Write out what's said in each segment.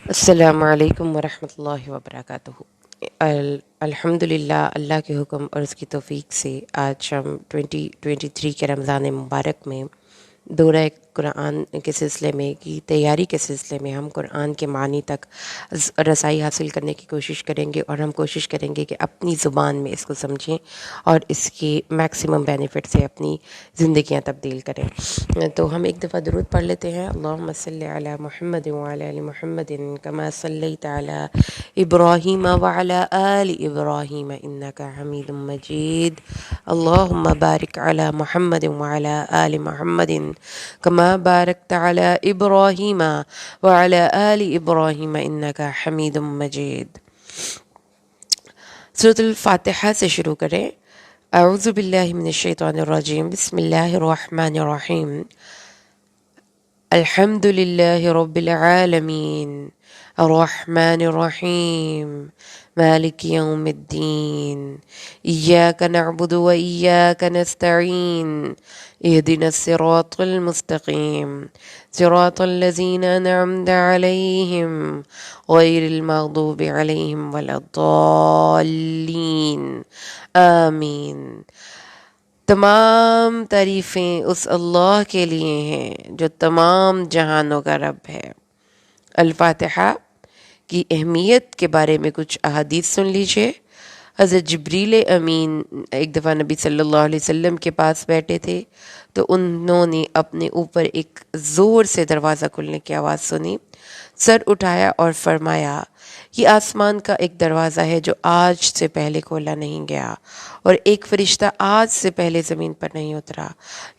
السلام علیکم ورحمۃ اللہ وبرکاتہ۔ الحمدللہ، اللہ کے حکم اور اس کی توفیق سے آج ہم 2023 کے رمضان مبارک میں دورہ قرآن کے سلسلے میں کی تیاری کے سلسلے میں ہم قرآن کے معنی تک رسائی حاصل کرنے کی کوشش کریں گے، اور ہم کوشش کریں گے کہ اپنی زبان میں اس کو سمجھیں اور اس کی میکسیمم بینیفٹ سے اپنی زندگیاں تبدیل کریں۔ تو ہم ایک دفعہ درود پڑھ لیتے ہیں۔ اللہم صلی علی محمد وعلی آل محمد کما صلیت علی ابراہیم وعلی آل ابراہیم انک حمید مجید۔ اللہم بارک علی محمد وعلی آل محمد کما بارکت علی ابراہیم وعلی آل ابراہیم انک حمید مجید۔ سورۃ الفاتحہ سے شروع کریں۔ اعوذ باللہ من الشیطان الرجیم، بسم اللہ الرحمن الرحیم۔ الحمد للہ رب العالمین الرحمن الرحیم مالک یوم الدین ایاک نعبد و ایاک نستعین اہدنا الصراط المستقیم صراط الذین انعمت علیہم غیر المغضوب علیہم ولا الضالین آمین۔ تمام تعریفیں اس اللہ کے لیے ہیں جو تمام جہانوں کا رب ہے۔ الفاتحہ کی اہمیت کے بارے میں کچھ احادیث سن لیجئے۔ حضرت جبریل امین ایک دفعہ نبی صلی اللہ علیہ وسلم کے پاس بیٹھے تھے، تو انہوں نے اپنے اوپر ایک زور سے دروازہ کھلنے کی آواز سنی، سر اٹھایا اور فرمایا، یہ آسمان کا ایک دروازہ ہے جو آج سے پہلے کھولا نہیں گیا، اور ایک فرشتہ آج سے پہلے زمین پر نہیں اترا۔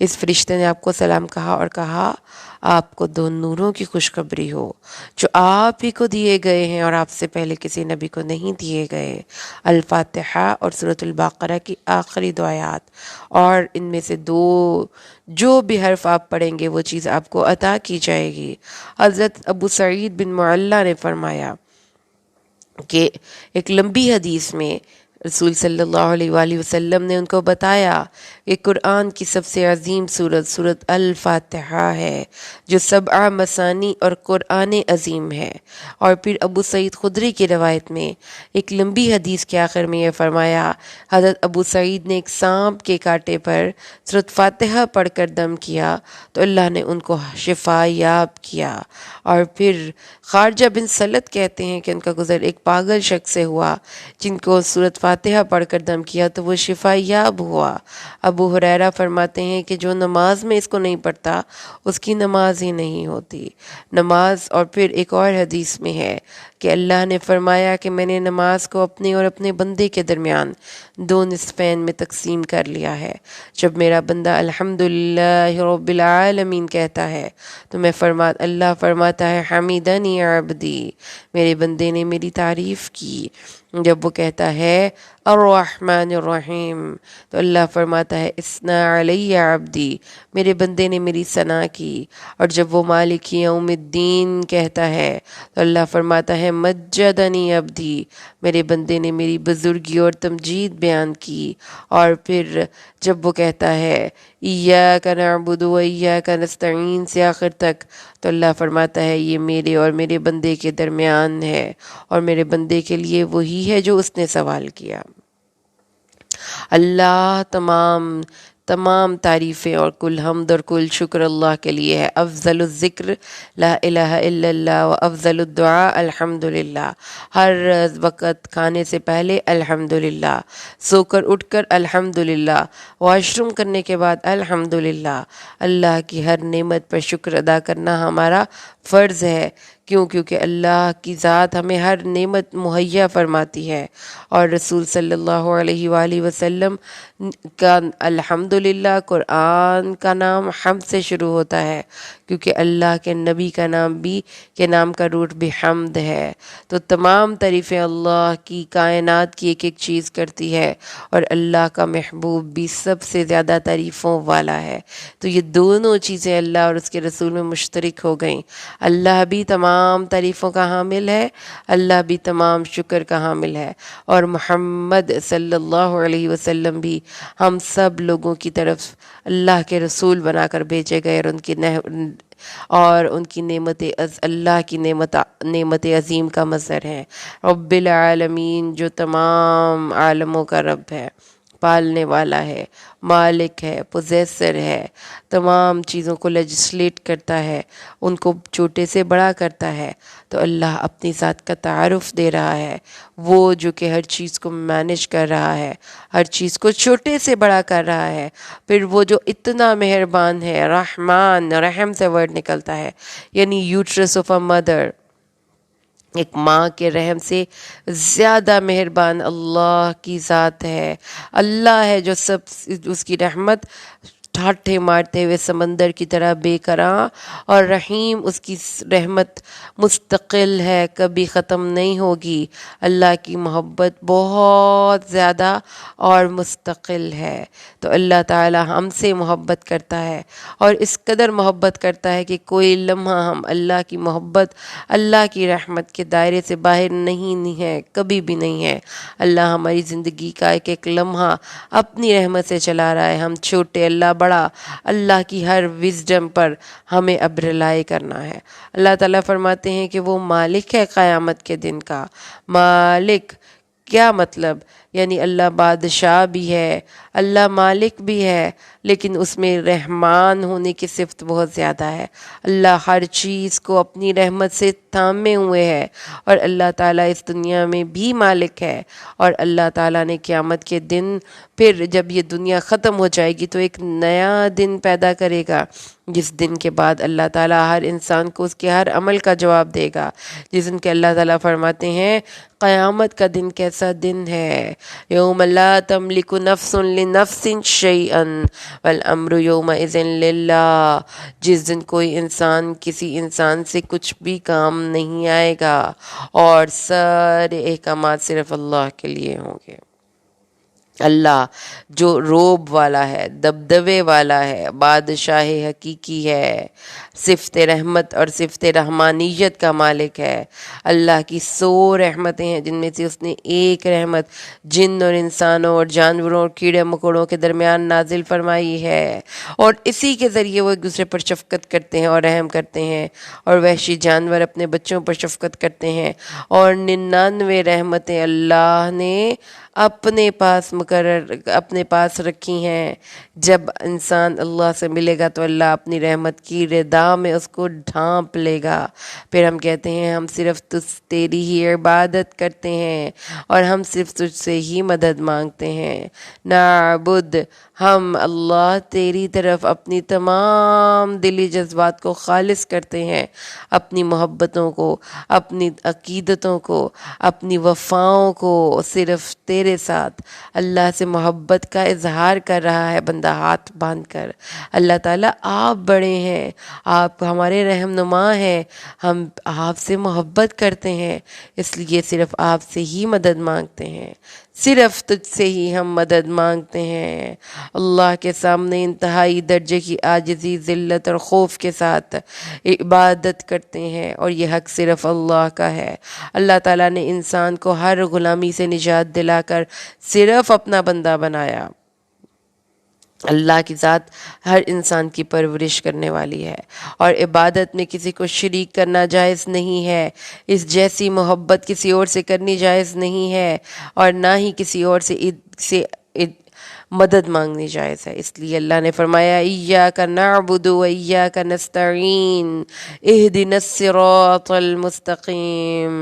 اس فرشتے نے آپ کو سلام کہا اور کہا، آپ کو دو نوروں کی خوشخبری ہو جو آپ ہی کو دیے گئے ہیں اور آپ سے پہلے کسی نبی کو نہیں دیے گئے۔ الفاتحہ اور سورۃ البقرہ کی آخری دو آیات، اور ان میں سے دو جو بھی حرف آپ پڑھیں گے وہ چیز آپ کو عطا کی جائے گی۔ حضرت ابو سعید بن معلہ نے فرمایا کہ ایک لمبی حدیث میں رسول صلی اللہ علیہ وآلہ وسلم نے ان کو بتایا کہ قرآن کی سب سے عظیم سورت الفاتحہ ہے، جو 7 مثانی اور قرآن عظیم ہے۔ اور پھر ابو سعید خدری کی روایت میں ایک لمبی حدیث کے آخر میں یہ فرمایا، حضرت ابو سعید نے ایک سانپ کے کانٹے پر سورۃ فاتحہ پڑھ کر دم کیا تو اللہ نے ان کو شفا یاب کیا۔ اور پھر خارجہ بن سلت کہتے ہیں کہ ان کا گزر ایک پاگل شخص سے ہوا، جن کو سورۃ فاتحہ پڑھ کر دم کیا تو وہ شفا یاب ہوا۔ ابو ہریرہ فرماتے ہیں کہ جو نماز میں اس کو نہیں پڑھتا اس کی نماز ہی نہیں ہوتی نماز۔ اور پھر ایک اور حدیث میں ہے کہ اللہ نے فرمایا کہ میں نے نماز کو اپنے اور اپنے بندے کے درمیان 2 نصفین میں تقسیم کر لیا ہے۔ جب میرا بندہ الحمدللہ رب العالمین کہتا ہے تو اللہ فرماتا ہے حمیدنی عبدی، میرے بندے نے میری تعریف کی۔ جب وہ کہتا ہے الرحمن الرحیم تو اللہ فرماتا ہے اثنا علی عبدی، میرے بندے نے میری ثنا کی۔ اور جب وہ مالک یوم الدین کہتا ہے تو اللہ فرماتا ہے مجدنی عبدی، میرے بندے نے میری بزرگی اور تمجید بیان کی۔ اور پھر جب وہ کہتا ہے ایاک نعبد و ایاک نستعین سے آخر تک تو اللہ فرماتا ہے یہ میرے اور میرے بندے کے درمیان ہے، اور میرے بندے کے لیے وہی ہے جو اس نے سوال کیا۔ اللہ تمام تعریفیں اور کل حمد اور کل شکر اللہ کے لیے ہے۔ افضل الذکر لا الہ الا اللہ و افضل الدعاء الحمدللہ۔ ہر وقت کھانے سے پہلے الحمدللہ، سو کر اٹھ کر الحمدللہ، واش روم کرنے کے بعد الحمدللہ۔ اللہ کی ہر نعمت پر شکر ادا کرنا ہمارا فرض ہے، کیونکہ اللہ کی ذات ہمیں ہر نعمت مہیا فرماتی ہے۔ اور رسول صلی اللہ علیہ وآلہ وسلم کا الحمدللہ قرآن کا نام حمد سے شروع ہوتا ہے، کیونکہ اللہ کے نبی کا نام کا روٹ بھی حمد ہے۔ تو تمام تعریفیں اللہ کی کائنات کی ایک ایک چیز کرتی ہے، اور اللہ کا محبوب بھی سب سے زیادہ تعریفوں والا ہے۔ تو یہ دونوں چیزیں اللہ اور اس کے رسول میں مشترک ہو گئیں۔ اللہ بھی تمام تعریفوں کا حامل ہے، اللہ بھی تمام شکر کا حامل ہے، اور محمد صلی اللہ علیہ وسلم بھی ہم سب لوگوں کی طرف اللہ کے رسول بنا کر بھیجے گئے، اور ان کی اور ان کی اللہ کی نعمت عظیم کا مظہر ہے۔ رب العالمین جو تمام عالموں کا رب ہے، پالنے والا ہے، مالک ہے، پوزیسر ہے، تمام چیزوں کو لیجسلیٹ کرتا ہے، ان کو چھوٹے سے بڑا کرتا ہے۔ تو اللہ اپنی ذات کا تعارف دے رہا ہے، وہ جو کہ ہر چیز کو مینیج کر رہا ہے، ہر چیز کو چھوٹے سے بڑا کر رہا ہے، پھر وہ جو اتنا مہربان ہے، رحمان، رحم سے ورڈ نکلتا ہے، یعنی یوٹرس آف اے مدر، ایک ماں کے رحم سے زیادہ مہربان اللہ کی ذات ہے۔ اللہ ہے جو اس کی رحمت ٹھاٹھے مارتے ہوئے سمندر کی طرح بے کراں، اور رحیم اس کی رحمت مستقل ہے، کبھی ختم نہیں ہوگی۔ اللہ کی محبت بہت زیادہ اور مستقل ہے۔ تو اللہ تعالی ہم سے محبت کرتا ہے، اور اس قدر محبت کرتا ہے کہ کوئی لمحہ ہم اللہ کی محبت، اللہ کی رحمت کے دائرے سے باہر نہیں ہے، کبھی بھی نہیں ہے۔ اللہ ہماری زندگی کا ایک ایک لمحہ اپنی رحمت سے چلا رہا ہے، ہم چھوٹے، اللہ بڑا، اللہ کی ہر وزڈم پر ہمیں اب ریلائی کرنا ہے۔ اللہ تعالیٰ فرماتے ہیں کہ وہ مالک ہے قیامت کے دن کا۔ مالک کیا مطلب؟ یعنی اللہ بادشاہ بھی ہے، اللہ مالک بھی ہے، لیکن اس میں رحمان ہونے کی صفت بہت زیادہ ہے۔ اللہ ہر چیز کو اپنی رحمت سے تھامے ہوئے ہے، اور اللہ تعالیٰ اس دنیا میں بھی مالک ہے، اور اللہ تعالیٰ نے قیامت کے دن پھر جب یہ دنیا ختم ہو جائے گی تو ایک نیا دن پیدا کرے گا، جس دن کے بعد اللہ تعالیٰ ہر انسان کو اس کے ہر عمل کا جواب دے گا، جس دن کے اللہ تعالیٰ فرماتے ہیں قیامت کا دن کیسا دن ہے، یوم لا تملک نفس لنفس شیئا والامر یومئذ للہ، جس دن کوئی انسان کسی انسان سے کچھ بھی کام نہیں آئے گا، اور سارے احکامات صرف اللہ کے لیے ہوں گے۔ اللہ جو روب والا ہے، دبدبے والا ہے، بادشاہ حقیقی ہے، صفت رحمت اور صفت رحمانیت کا مالک ہے۔ اللہ کی 100 رحمتیں ہیں، جن میں سے اس نے ایک رحمت جن اور انسانوں اور جانوروں اور کیڑے مکوڑوں کے درمیان نازل فرمائی ہے، اور اسی کے ذریعے وہ ایک دوسرے پر شفقت کرتے ہیں اور رحم کرتے ہیں، اور وحشی جانور اپنے بچوں پر شفقت کرتے ہیں، اور 99 رحمتیں اللہ نے اپنے پاس رکھی ہیں۔ جب انسان اللہ سے ملے گا تو اللہ اپنی رحمت کی ردا میں اس کو ڈھانپ لے گا۔ پھر ہم کہتے ہیں ہم صرف تیری ہی عبادت کرتے ہیں، اور ہم صرف تجھ سے ہی مدد مانگتے ہیں۔ نعبد، ہم اللہ تیری طرف اپنی تمام دلی جذبات کو خالص کرتے ہیں، اپنی محبتوں کو، اپنی عقیدتوں کو، اپنی وفاؤں کو صرف تیرے ساتھ۔ اللہ سے محبت کا اظہار کر رہا ہے بندہ ہاتھ باندھ کر، اللہ تعالیٰ آپ بڑے ہیں، آپ ہمارے رہنما ہیں، ہم آپ سے محبت کرتے ہیں، اس لیے صرف آپ سے ہی مدد مانگتے ہیں، صرف تجھ سے ہی ہم مدد مانگتے ہیں۔ اللہ کے سامنے انتہائی درجے کی عاجزی، ذلت اور خوف کے ساتھ عبادت کرتے ہیں، اور یہ حق صرف اللہ کا ہے۔ اللہ تعالیٰ نے انسان کو ہر غلامی سے نجات دلا کر صرف اپنا بندہ بنایا۔ اللہ کی ذات ہر انسان کی پرورش کرنے والی ہے، اور عبادت میں کسی کو شریک کرنا جائز نہیں ہے، اس جیسی محبت کسی اور سے کرنی جائز نہیں ہے، اور نہ ہی کسی اور سے مدد مانگنی جائز ہے۔ اس لیے اللہ نے فرمایا ایاک نعبد و ایاک نستعین اہدنا الصراط المستقیم،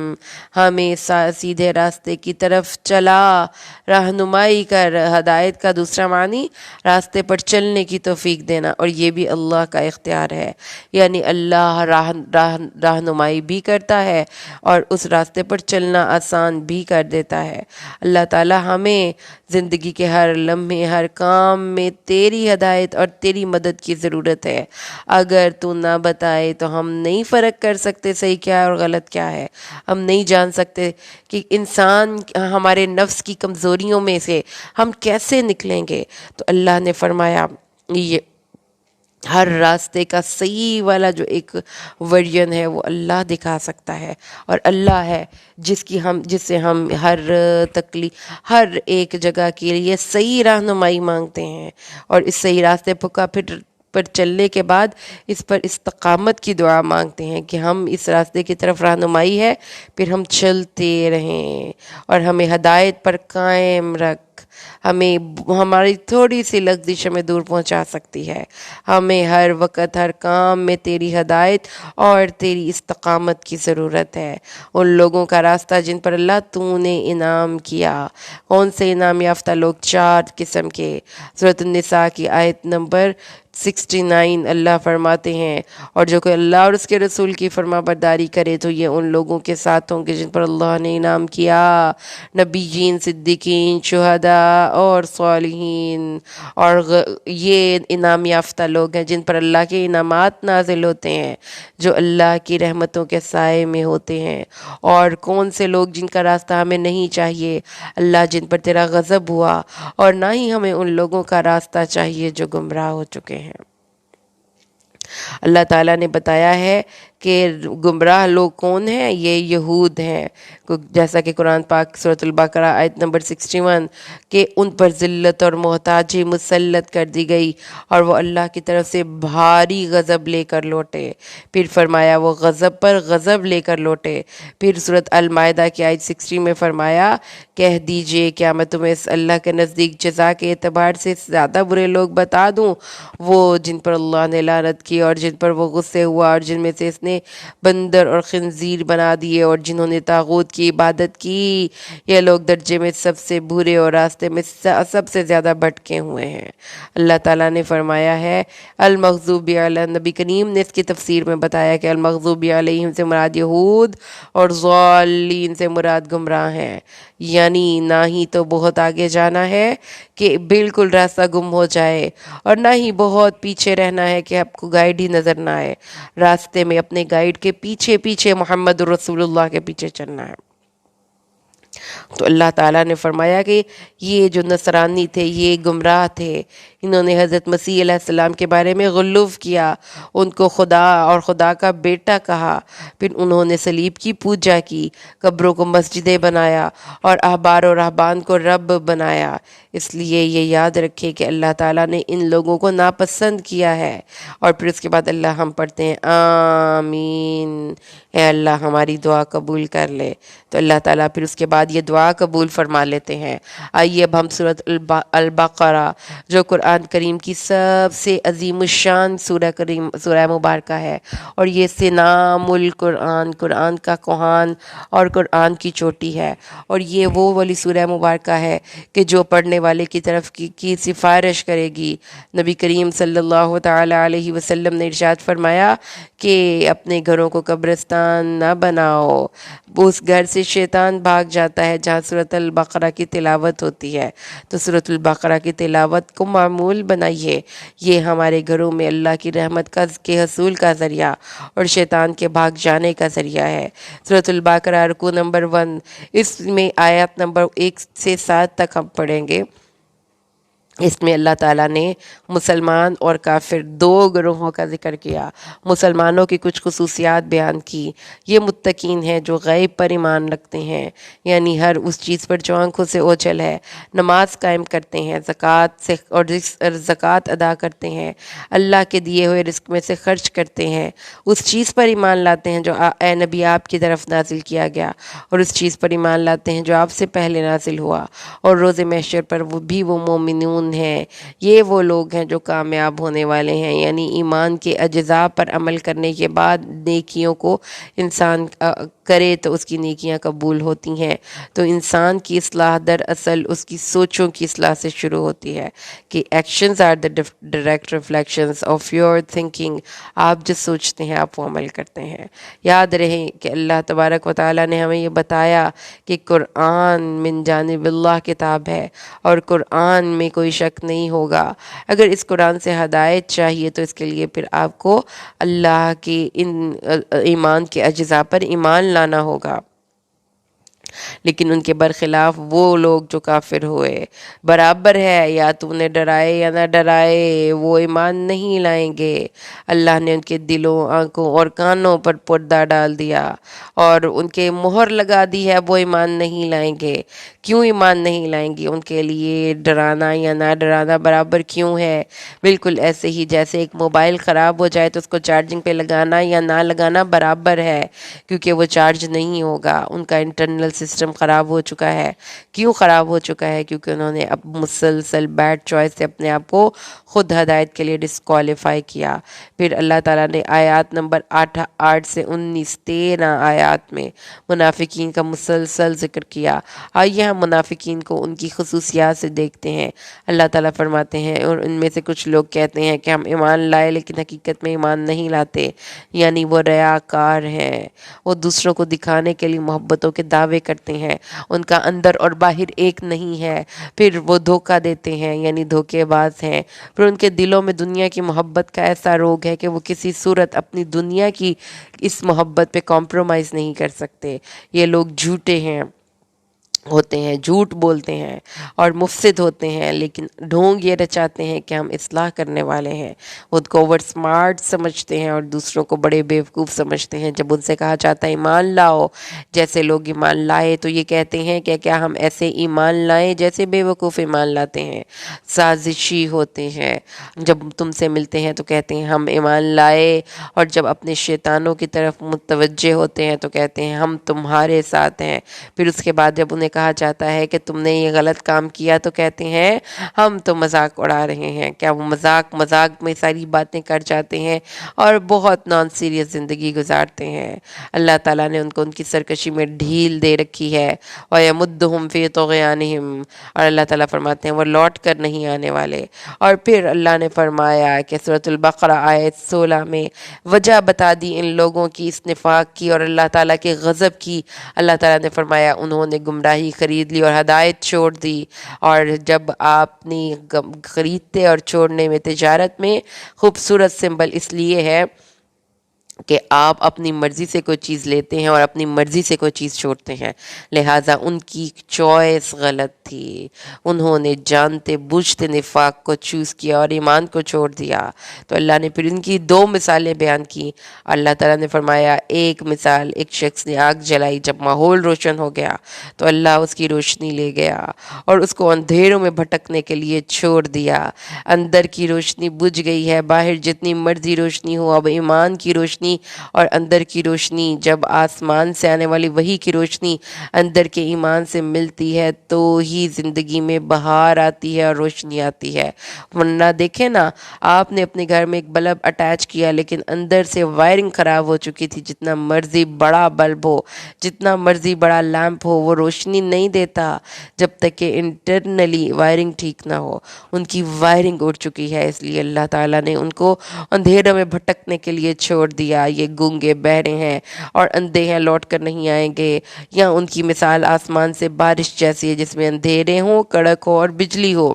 ہمیں سیدھے راستے کی طرف چلا، رہنمائی کر، ہدایت کا دوسرا معنی راستے پر چلنے کی توفیق دینا، اور یہ بھی اللہ کا اختیار ہے، یعنی اللہ رہنمائی بھی کرتا ہے اور اس راستے پر چلنا آسان بھی کر دیتا ہے۔ اللہ تعالی ہمیں زندگی کے ہر لمحے، ہر کام میں تیری ہدایت اور تیری مدد کی ضرورت ہے۔ اگر تو نہ بتائے تو ہم نہیں فرق کر سکتے صحیح کیا ہے اور غلط کیا ہے، ہم نہیں جان سکتے کہ انسان ہمارے نفس کی کمزوریوں میں سے ہم کیسے نکلیں گے۔ تو اللہ نے فرمایا یہ ہر راستے کا صحیح والا جو ایک ورژن ہے وہ اللہ دکھا سکتا ہے، اور اللہ ہے جس سے ہم ہر ایک جگہ کے لیے صحیح رہنمائی مانگتے ہیں، اور اس صحیح راستے کا پھر پر چلنے کے بعد اس پر استقامت کی دعا مانگتے ہیں کہ ہم اس راستے کی طرف رہنمائی ہے، پھر ہم چلتے رہیں اور ہمیں ہدایت پر قائم رکھ، ہمیں ہماری تھوڑی سی لغزش ہمیں دور پہنچا سکتی ہے، ہمیں ہر وقت ہر کام میں تیری ہدایت اور تیری استقامت کی ضرورت ہے۔ ان لوگوں کا راستہ جن پر اللہ تو نے انعام کیا۔ کون سے انعام یافتہ لوگ؟ 4 قسم کے۔ سورۃ النساء کی آیت نمبر 69 اللہ فرماتے ہیں، اور جو کوئی اللہ اور اس کے رسول کی فرما برداری کرے تو یہ ان لوگوں کے ساتھ ہوں گے جن پر اللہ نے انعام کیا، نبیین، صدیقین، شہداء اور صالحین۔ اور یہ انعام یافتہ لوگ ہیں جن پر اللہ کے انعامات نازل ہوتے ہیں، جو اللہ کی رحمتوں کے سائے میں ہوتے ہیں۔ اور کون سے لوگ جن کا راستہ ہمیں نہیں چاہیے؟ اللہ جن پر تیرا غضب ہوا، اور نہ ہی ہمیں ان لوگوں کا راستہ چاہیے جو گمراہ ہو چکے ہیں۔ اللہ تعالیٰ نے بتایا ہے کہ گمراہ لوگ کون ہیں؟ یہ یہود ہیں، جیسا کہ قرآن پاک سورۃ البقرہ آیت نمبر 61 کہ ان پر ذلت اور محتاجی مسلط کر دی گئی اور وہ اللہ کی طرف سے بھاری غضب لے کر لوٹے۔ پھر فرمایا وہ غضب پر غضب لے کر لوٹے۔ پھر سورۃ المائدہ کی آیت 60 میں فرمایا کہہ دیجئے کیا میں تمہیں اس اللہ کے نزدیک جزا کے اعتبار سے زیادہ برے لوگ بتا دوں؟ وہ جن پر اللہ نے لعنت کی اور جن پر وہ غصے ہوا اور جن میں سے اس نے بندر اور خنزیر بنا دیے اور جنہوں نے طاغوت کی عبادت کی، یہ لوگ درجے میں سب سے برے اور راستے میں سب سے زیادہ بھٹکے ہوئے ہیں۔ اللہ تعالیٰ نے فرمایا ہے المغضوب علیہم، نبی کریم نے اس کی تفسیر میں بتایا کہ المغضوب علیہم سے مراد یہود اور ضالین سے مراد گمراہ ہیں، یعنی نہ ہی تو بہت آگے جانا ہے کہ بالکل راستہ گم ہو جائے، اور نہ ہی بہت پیچھے رہنا ہے کہ آپ کو گائیڈ ہی نظر نہ آئے۔ راستے میں اپنے گائیڈ کے پیچھے پیچھے محمد رسول اللہ کے پیچھے چلنا ہے۔ تو اللہ تعالیٰ نے فرمایا کہ یہ جو نصرانی تھے یہ گمراہ تھے، انہوں نے حضرت مسیح علیہ السلام کے بارے میں غلو کیا، ان کو خدا اور خدا کا بیٹا کہا، پھر انہوں نے صلیب کی پوجا کی، قبروں کو مسجدیں بنایا اور احبار و رہبان کو رب بنایا۔ اس لیے یہ یاد رکھے کہ اللہ تعالیٰ نے ان لوگوں کو ناپسند کیا ہے۔ اور پھر اس کے بعد اللہ ہم پڑھتے ہیں آمین، اے اللہ ہماری دعا قبول کر لے۔ تو اللہ تعالیٰ پھر اس کے بعد یہ دعا قبول فرما لیتے ہیں۔ آئیے اب ہم سورۃ البقرہ جو قرآن کریم کی سب سے عظیم الشان سورہ مبارکہ ہے، اور یہ سنام القرآن، قرآن کا کوہان اور قرآن کی چوٹی ہے، اور یہ وہ والی سورہ مبارکہ ہے کہ جو پڑھنے والے کی طرف کی سفارش کرے گی۔ نبی کریم صلی اللہ تعالی علیہ وسلم نے ارشاد فرمایا کہ اپنے گھروں کو قبرستان نہ بناؤ، اس گھر سے شیطان بھاگ جاتا ہے جہاں سورۃ البقرہ کی تلاوت ہوتی ہے۔ تو سورۃ البقرہ کی تلاوت کو معمول بنائیے، یہ ہمارے گھروں میں اللہ کی رحمت کے حصول کا ذریعہ اور شیطان کے بھاگ جانے کا ذریعہ ہے۔ سورۃ البقرہ رکوع نمبر 1، اس میں آیات نمبر 1 سے 7 تک ہم پڑھیں گے۔ اس میں اللہ تعالیٰ نے مسلمان اور کافر 2 گروہوں کا ذکر کیا، مسلمانوں کی کچھ خصوصیات بیان کی۔ یہ متقین ہیں جو غیب پر ایمان رکھتے ہیں، یعنی ہر اس چیز پر جو آنکھوں سے اوجھل ہے، نماز قائم کرتے ہیں، زکوٰۃ ادا کرتے ہیں، اللہ کے دیے ہوئے رزق میں سے خرچ کرتے ہیں، اس چیز پر ایمان لاتے ہیں جو اے نبی آپ کی طرف نازل کیا گیا، اور اس چیز پر ایمان لاتے ہیں جو آپ سے پہلے نازل ہوا، اور روز محشر پر وہ مومنون ہیں۔ یہ وہ لوگ ہیں جو کامیاب ہونے والے ہیں، یعنی ایمان کے اجزاء پر عمل کرنے کے بعد نیکیوں کو انسان کرے تو اس کی نیکیاں قبول ہوتی ہیں۔ تو انسان کی اصلاح دراصل اس کی سوچوں کی اصلاح سے شروع ہوتی ہے کہ actions are the direct reflections of your thinking, آپ جو سوچتے ہیں آپ وہ عمل کرتے ہیں۔ یاد رہے کہ اللہ تبارک و تعالیٰ نے ہمیں یہ بتایا کہ قرآن من جانب اللہ کتاب ہے، اور قرآن میں کوئی شک نہیں ہوگا۔ اگر اس قرآن سے ہدایت چاہیے تو اس کے لیے پھر آپ کو اللہ کے ان ایمان کے اجزاء پر ایمان لانا ہوگا۔ لیکن ان کے برخلاف وہ لوگ جو کافر ہوئے، برابر ہے یا تو انہیں ڈرائے یا نہ ڈرائے، وہ ایمان نہیں لائیں گے۔ اللہ نے ان کے دلوں، آنکھوں اور کانوں پر پردہ ڈال دیا اور ان کے مہر لگا دی ہے، وہ ایمان نہیں لائیں گے۔ کیوں ایمان نہیں لائیں گے؟ ان کے لیے ڈرانا یا نہ ڈرانا برابر کیوں ہے؟ بالکل ایسے ہی جیسے ایک موبائل خراب ہو جائے تو اس کو چارجنگ پہ لگانا یا نہ لگانا برابر ہے، کیونکہ وہ چارج نہیں ہوگا۔ ان کا انٹرنل سسٹم خراب ہو چکا ہے۔ کیوں خراب ہو چکا ہے؟ کیونکہ انہوں نے اب مسلسل بیڈ چوائس سے اپنے آپ کو خود ہدایت کے لیے ڈسکوالیفائی کیا۔ پھر اللہ تعالیٰ نے آیات نمبر 8 سے 19 13 آیات میں منافقین کا مسلسل ذکر کیا۔ آئیے ہم منافقین کو ان کی خصوصیات سے دیکھتے ہیں۔ اللہ تعالیٰ فرماتے ہیں، اور ان میں سے کچھ لوگ کہتے ہیں کہ ہم ایمان لائے لیکن حقیقت میں ایمان نہیں لاتے، یعنی وہ ریاکار ہیں۔ وہ دوسروں کو دکھانے کے لیے محبتوں کے دعوے کرتے ہیں، ان کا اندر اور باہر ایک نہیں ہے۔ پھر وہ دھوکہ دیتے ہیں، یعنی دھوکے باز ہیں۔ پھر ان کے دلوں میں دنیا کی محبت کا ایسا روگ ہے کہ وہ کسی صورت اپنی دنیا کی اس محبت پہ کمپرومائز نہیں کر سکتے۔ یہ لوگ جھوٹے ہوتے ہیں، جھوٹ بولتے ہیں اور مفسد ہوتے ہیں، لیکن ڈھونگ یہ رچاتے ہیں کہ ہم اصلاح کرنے والے ہیں۔ خود کو اوور سمارٹ سمجھتے ہیں اور دوسروں کو بڑے بیوقوف سمجھتے ہیں۔ جب ان سے کہا جاتا ہے ایمان لاؤ، جیسے لوگ ایمان لائے، تو یہ کہتے ہیں کہ کیا ہم ایسے ایمان لائیں جیسے بیوقوف ایمان لاتے ہیں۔ سازشی ہوتے ہیں، جب تم سے ملتے ہیں تو کہتے ہیں ہم ایمان لائے، اور جب اپنے شیطانوں کی طرف متوجہ ہوتے ہیں تو کہتے ہیں ہم تمہارے ساتھ ہیں۔ پھر اس کے بعد جب انہیں کہا جاتا ہے کہ تم نے یہ غلط کام کیا تو کہتے ہیں ہم تو مذاق اڑا رہے ہیں۔ کیا وہ مذاق میں ساری باتیں کر جاتے ہیں اور بہت نان سیریس زندگی گزارتے ہیں۔ اللہ تعالیٰ نے ان کو ان کی سرکشی میں ڈھیل دے رکھی ہے۔ وَيَمُدُّهُمْ فِي طُغْيَانِهِمْ، اور اللہ تعالیٰ فرماتے ہیں وہ لوٹ کر نہیں آنے والے۔ اور پھر اللہ نے فرمایا کہ سورۃ البقرہ آیت 16 میں وجہ بتا دی ان لوگوں کی اس نفاق کی اور اللہ تعالیٰ کے غضب کی۔ اللہ تعالیٰ نے فرمایا انہوں نے گمراہی خرید لی اور ہدایت چھوڑ دی۔ اور جب آپ نے خریدتے اور چھوڑنے میں، تجارت میں خوبصورت سمبل اس لیے ہے کہ آپ اپنی مرضی سے کوئی چیز لیتے ہیں اور اپنی مرضی سے کوئی چیز چھوڑتے ہیں، لہٰذا ان کی چوائس غلط تھی۔ انہوں نے جانتے بوجھتے نفاق کو چوز کیا اور ایمان کو چھوڑ دیا۔ تو اللہ نے پھر ان کی 2 مثالیں بیان کی۔ اللہ تعالیٰ نے فرمایا ایک مثال، ایک شخص نے آگ جلائی، جب ماحول روشن ہو گیا تو اللہ اس کی روشنی لے گیا اور اس کو اندھیروں میں بھٹکنے کے لیے چھوڑ دیا۔ اندر کی روشنی بجھ گئی ہے، باہر جتنی مرضی روشنی ہو، اب ایمان کی روشنی اور اندر کی روشنی، جب آسمان سے آنے والی وحی کی روشنی اندر کے ایمان سے ملتی ہے تو ہی زندگی میں بہار آتی ہے اور روشنی آتی ہے۔ ورنہ دیکھیں نا، آپ نے اپنے گھر میں ایک بلب اٹیچ کیا لیکن اندر سے وائرنگ خراب ہو چکی تھی، جتنا مرضی بڑا بلب ہو، جتنا مرضی بڑا لیمپ ہو، وہ روشنی نہیں دیتا جب تک کہ انٹرنلی وائرنگ ٹھیک نہ ہو۔ ان کی وائرنگ اڑ چکی ہے، اس لیے اللہ تعالیٰ نے ان کو اندھیروں میں بھٹکنے کے لیے چھوڑ دیا۔ یہ گونگے بہرے ہیں اور اندھے ہیں، لوٹ کر نہیں آئیں گے۔ یا ان کی مثال آسمان سے بارش جیسی ہے جس میں اندھیرے ہوں، کڑک ہو اور بجلی ہو۔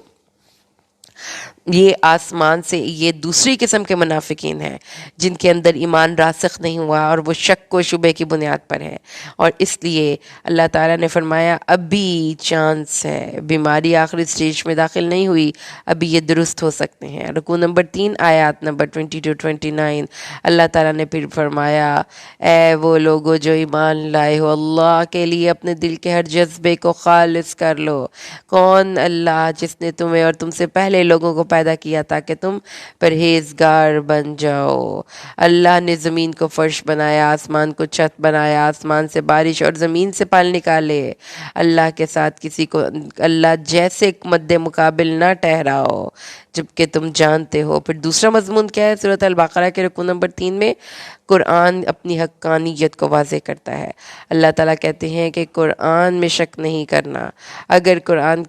یہ آسمان سے، یہ دوسری قسم کے منافقین ہیں جن کے اندر ایمان راسخ نہیں ہوا اور وہ شک و شبے کی بنیاد پر ہے، اور اس لیے اللہ تعالیٰ نے فرمایا ابھی چانس ہے، بیماری آخری سٹیج میں داخل نہیں ہوئی، ابھی یہ درست ہو سکتے ہیں۔ رکوع نمبر 3 آیات نمبر 22-29 اللہ تعالیٰ نے پھر فرمایا اے وہ لوگو جو ایمان لائے ہو، اللہ کے لیے اپنے دل کے ہر جذبے کو خالص کر لو۔ کون؟ اللہ جس نے تمہیں اور تم سے پہلے لوگوں کو پیدا کیا تاکہ تم پرہیزگار بن جاؤ۔ اللہ نے زمین کو فرش بنایا، آسمان کو چھت بنایا، آسمان سے بارش اور زمین سے پھل نکالے۔ اللہ کے ساتھ کسی کو اللہ جیسے مد مقابل نہ ٹھہراؤ جبکہ تم جانتے ہو۔ پھر دوسرا مضمون کیا ہے؟ سورۃ البقرہ کے رکوع نمبر 3 میں قرآن اپنی حقانیت کو واضح کرتا ہے۔ اللہ تعالیٰ کہتے ہیں کہ قرآن میں شک نہیں کرنا۔ اگر قرآن